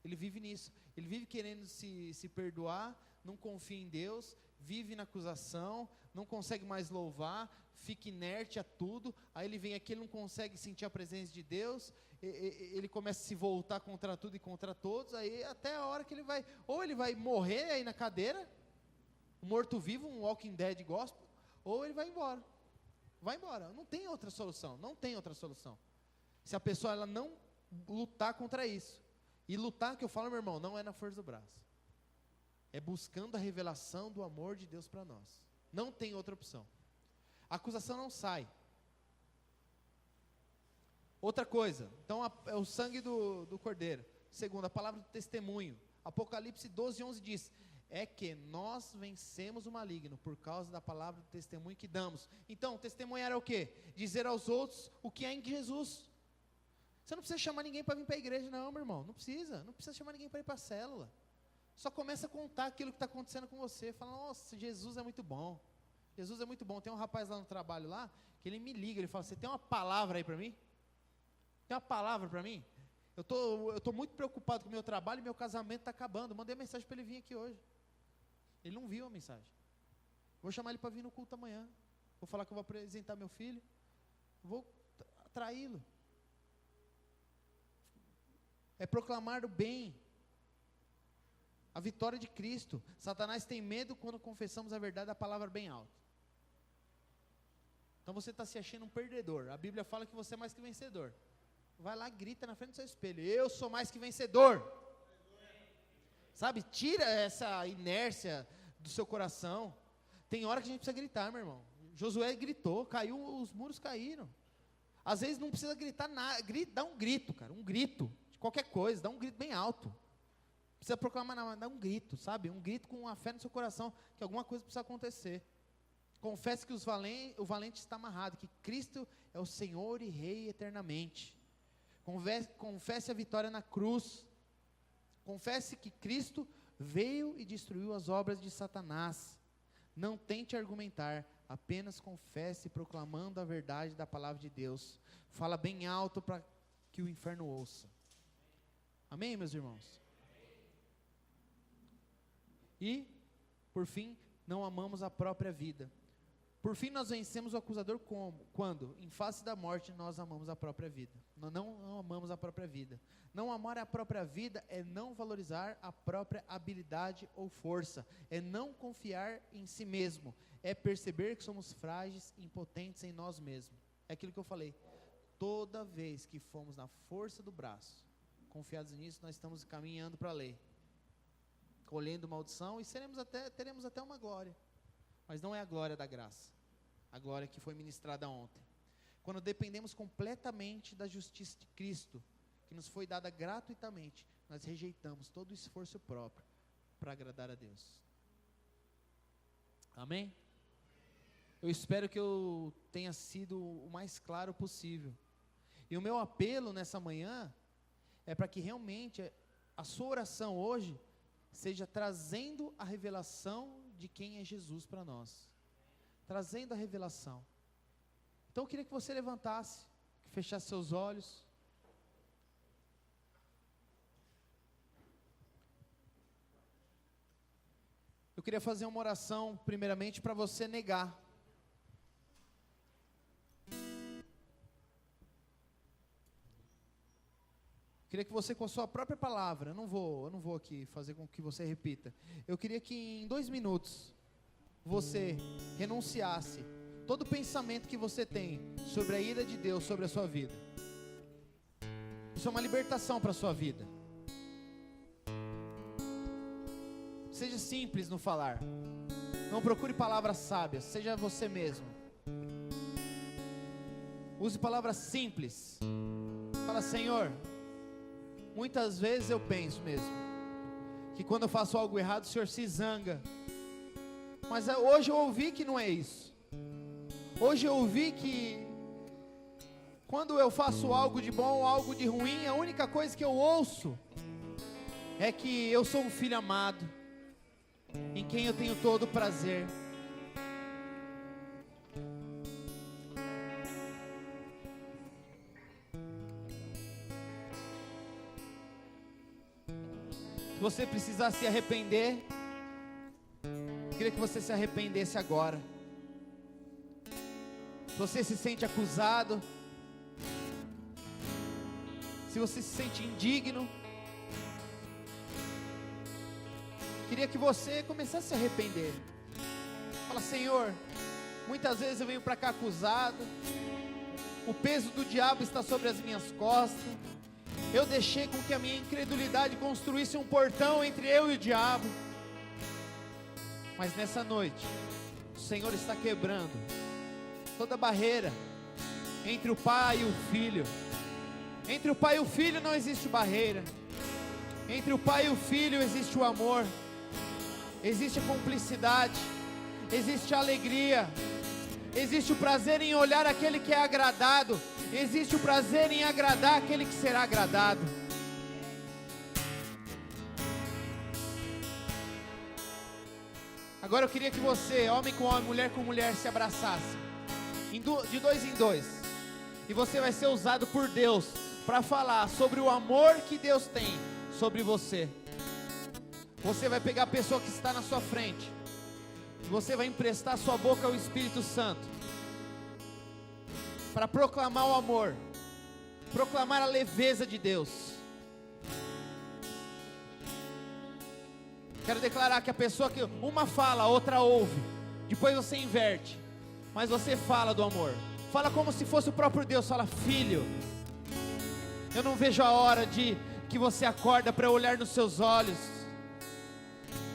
Ele vive nisso, ele vive querendo se perdoar, não confia em Deus, vive na acusação, não consegue mais louvar, fica inerte a tudo. Aí ele vem aqui, ele não consegue sentir a presença de Deus, ele começa a se voltar contra tudo e contra todos. Aí até a hora que ele vai morrer aí na cadeira, um morto-vivo, um Walking Dead gospel, ou ele vai embora. Não tem outra solução. Se a pessoa ela não lutar contra isso. E lutar, que eu falo, meu irmão, não é na força do braço. É buscando a revelação do amor de Deus para nós. Não tem outra opção. A acusação não sai. Outra coisa, então é o sangue do Cordeiro. Segundo, a palavra do testemunho. Apocalipse 12:11 diz, é que nós vencemos o maligno por causa da palavra do testemunho que damos. Então, testemunhar é o quê? Dizer aos outros o que é em Jesus. Você não precisa chamar ninguém para vir para a igreja, não, meu irmão. Não precisa chamar ninguém para ir para a célula. Só começa a contar aquilo que está acontecendo com você. Fala, nossa, Jesus é muito bom. Jesus é muito bom. Tem um rapaz lá no trabalho lá, que ele me liga, ele fala, você tem uma palavra aí para mim? Tem uma palavra para mim? Eu tô muito preocupado com o meu trabalho e meu casamento está acabando. Mandei mensagem para ele vir aqui hoje. Ele não viu a mensagem. Vou chamar ele para vir no culto amanhã. Vou falar que eu vou apresentar meu filho. Vou atraí-lo. É proclamar o bem, a vitória de Cristo. Satanás tem medo quando confessamos a verdade da palavra bem alto. Então você está se achando um perdedor. A Bíblia fala que você é mais que vencedor. Vai lá, grita na frente do seu espelho: eu sou mais que vencedor. Sabe, tira essa inércia do seu coração. Tem hora que a gente precisa gritar, meu irmão. Josué gritou, caiu, os muros caíram. Às vezes não precisa gritar nada, dá um grito, cara, um grito, de qualquer coisa, dá um grito bem alto. Não precisa proclamar nada, dá um grito, sabe? Um grito com a fé no seu coração, que alguma coisa precisa acontecer. Confesse que o valente está amarrado, que Cristo é o Senhor e Rei eternamente. Confesse a vitória na cruz. Confesse que Cristo veio e destruiu as obras de Satanás. Não tente argumentar, apenas confesse proclamando a verdade da palavra de Deus. Fala bem alto para que o inferno ouça. Amém, meus irmãos? E, por fim, não amamos a própria vida. Por fim, nós vencemos o acusador como? Quando, em face da morte, nós amamos a própria vida. Nós não amamos a própria vida. Não amar a própria vida é não valorizar a própria habilidade ou força. É não confiar em si mesmo. É perceber que somos frágeis e impotentes em nós mesmos. É aquilo que eu falei. Toda vez que fomos na força do braço, confiados nisso, nós estamos caminhando para a lei. Colhendo maldição e teremos até uma glória. Mas não é a glória da graça, a glória que foi ministrada ontem. Quando dependemos completamente da justiça de Cristo, que nos foi dada gratuitamente, nós rejeitamos todo o esforço próprio para agradar a Deus. Amém? Eu espero que eu tenha sido o mais claro possível. E o meu apelo nessa manhã é para que realmente a sua oração hoje seja trazendo a revelação de quem é Jesus para nós, trazendo a revelação. Então eu queria que você levantasse, que fechasse seus olhos. Eu queria fazer uma oração primeiramente para você negar. Queria que você, com a sua própria palavra, eu não vou aqui fazer com que você repita. Eu queria que em 2 minutos, você renunciasse todo pensamento que você tem sobre a ira de Deus sobre a sua vida. Isso é uma libertação para a sua vida. Seja simples no falar. Não procure palavras sábias, seja você mesmo. Use palavras simples. Fala: Senhor, muitas vezes eu penso mesmo que quando eu faço algo errado, o Senhor se zanga. Mas hoje eu ouvi que não é isso. Hoje eu ouvi que quando eu faço algo de bom ou algo de ruim, a única coisa que eu ouço é que eu sou um filho amado, em quem eu tenho todo o prazer. Se você precisar se arrepender, eu queria que você se arrependesse agora. Se você se sente acusado, se você se sente indigno, queria que você começasse a se arrepender. Fala: Senhor, muitas vezes eu venho para cá acusado, o peso do diabo está sobre as minhas costas. Eu deixei com que a minha incredulidade construísse um portão entre eu e o diabo. Mas nessa noite, o Senhor está quebrando toda barreira entre o pai e o filho. Entre o pai e o filho não existe barreira. Entre o pai e o filho existe o amor, existe a cumplicidade, existe a alegria, existe o prazer em olhar aquele que é agradado, existe o prazer em agradar aquele que será agradado. Agora eu queria que você, homem com homem, mulher com mulher, se abraçasse, de 2 em 2, e você vai ser usado por Deus para falar sobre o amor que Deus tem sobre você. Você vai pegar a pessoa que está na sua frente, e você vai emprestar sua boca ao Espírito Santo, para proclamar o amor, proclamar a leveza de Deus. Quero declarar que a pessoa que uma fala, a outra ouve, depois você inverte. mas você fala do amor. Fala como se fosse o próprio Deus. Fala: filho, eu não vejo a hora de que você acorda para eu olhar nos seus olhos.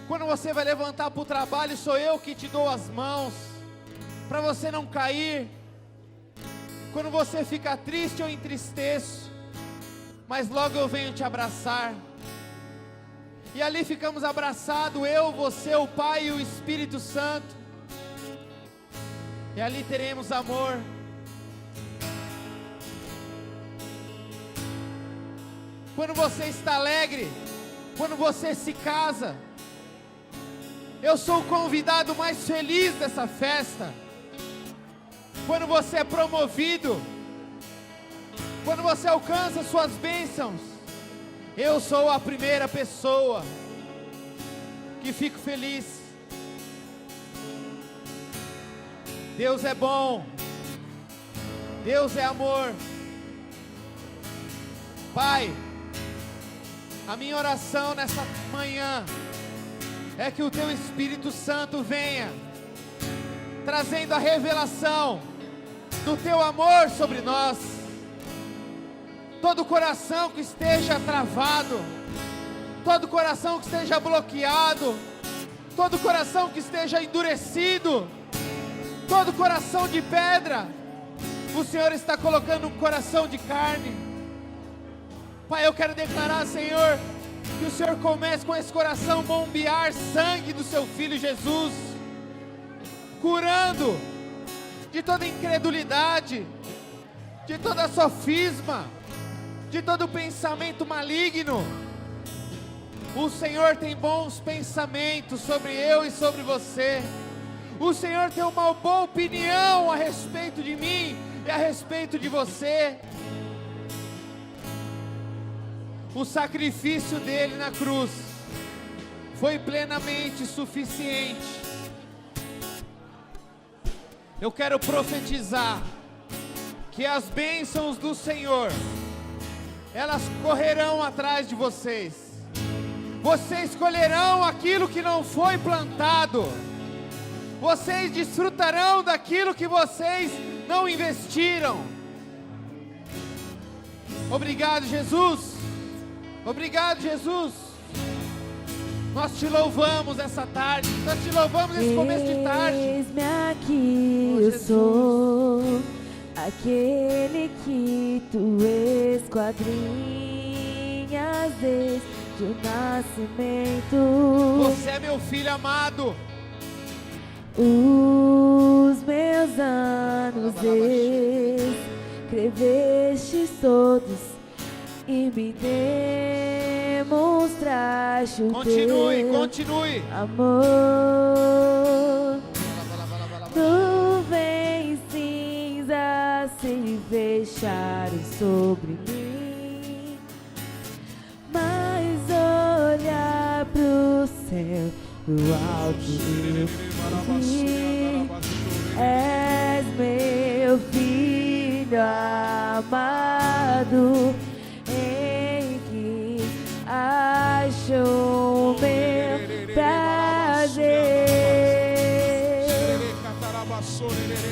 Quando você vai levantar para o trabalho, sou eu que te dou as mãos, para você não cair. Quando você fica triste, eu entristeço, mas logo eu venho te abraçar. E ali ficamos abraçados, eu, você, o Pai e o Espírito Santo. E ali teremos amor. Quando você está alegre, quando você se casa, eu sou o convidado mais feliz dessa festa. Quando você é promovido, quando você alcança suas bênçãos, eu sou a primeira pessoa que fico feliz. Deus é bom, Deus é amor. Pai, a minha oração nessa manhã é que o Teu Espírito Santo venha trazendo a revelação do Teu amor sobre nós. Todo coração que esteja travado, todo coração que esteja bloqueado, todo coração que esteja endurecido, todo coração de pedra, o Senhor está colocando um coração de carne. Pai, eu quero declarar, Senhor, que o Senhor comece com esse coração bombear sangue do Seu Filho Jesus, curando de toda incredulidade, de toda sofisma, de todo pensamento maligno. O Senhor tem bons pensamentos sobre eu e sobre você. O Senhor tem uma boa opinião a respeito de mim e a respeito de você. O sacrifício dele na cruz foi plenamente suficiente. Eu quero profetizar que as bênçãos do Senhor, elas correrão atrás de vocês. Vocês colherão aquilo que não foi plantado. Vocês desfrutarão daquilo que vocês não investiram. Obrigado, Jesus. Obrigado, Jesus. Nós te louvamos essa tarde. Nós te louvamos nesse começo de tarde. Eis-me aqui, eu sou aquele que tu esquadrinhas desde o nascimento. Você é meu filho amado. Os meus anos escrevestes todos e me demonstraste o Continue. amor. Nuvens cinzas se fecharam sobre mim, mas olhar pro céu, pro alto, és meu filho amado, em que achou meu prazer.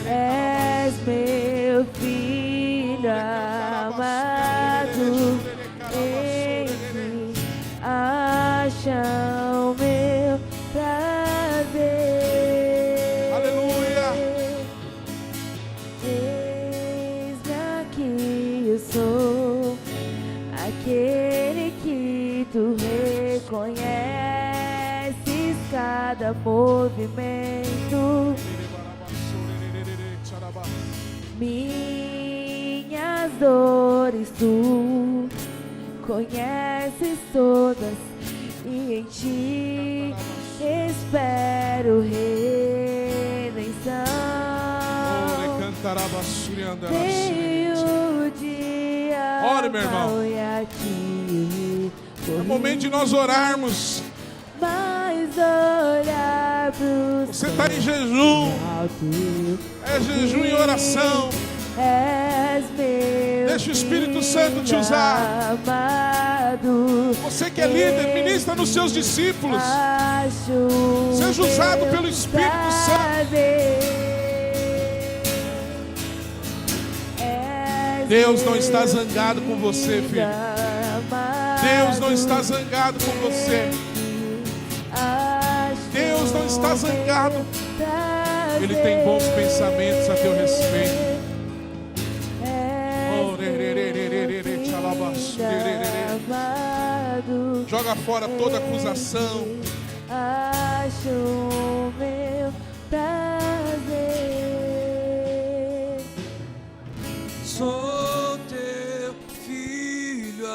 És meu filho amado, em que achou meu prazer. Aleluia. Eis-me aqui, eu sou aquele que tu reconheces cada movimento. Minhas dores tu conheces todas, e em ti espero redenção. Veio o dia, ore, meu irmão. É momento de nós orarmos. Mas olhar pro Você está em jejum. É jejum e oração. Deixa o Espírito Santo te usar. Amado, Você que é líder, ministra nos seus discípulos. Seja usado pelo Espírito Santo. Deus não está zangado com você, filho. Deus não está zangado com você. Deus não está zangado. Ele tem bons pensamentos a teu respeito. Joga fora toda acusação. Acho o meu prazer. Sou teu filho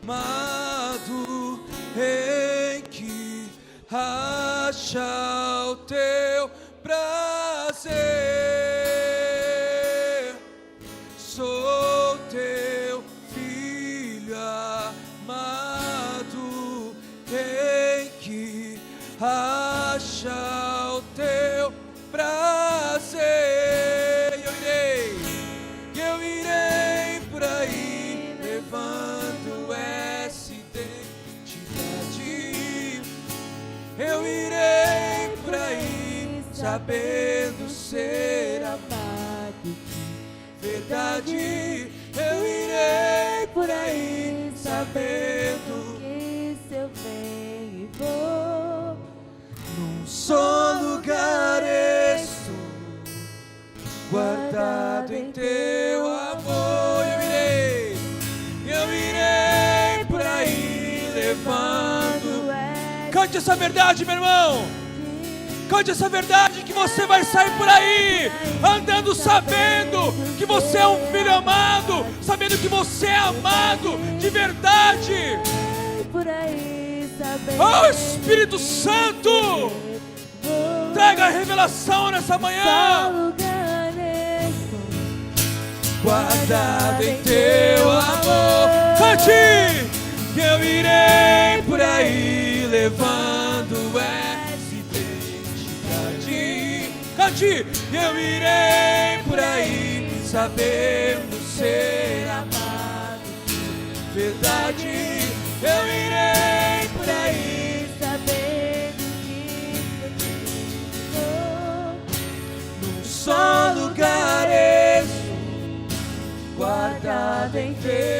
amado, em que acha o teu prazer. Sou teu filho amado, em que acha o teu prazer. Eu irei por aí levando essa identidade. Eu irei por aí sabendo ser amado de verdade. Eu irei por aí sabendo que se eu venho e vou, num só lugar estou, guardado em teu amor. Eu irei por aí levando. Cante essa verdade, meu irmão. Cante essa verdade, que você vai sair por aí andando sabendo que você é um filho amado, sabendo que você é amado de verdade. Oh, Espírito Santo, traga a revelação nessa manhã. Guardado em teu amor. Cante! Eu irei por aí levando essa identidade. Cante! Eu irei por aí sabendo ser amado de verdade. Eu irei por aí sabendo que num só lugar estou, guardado em teu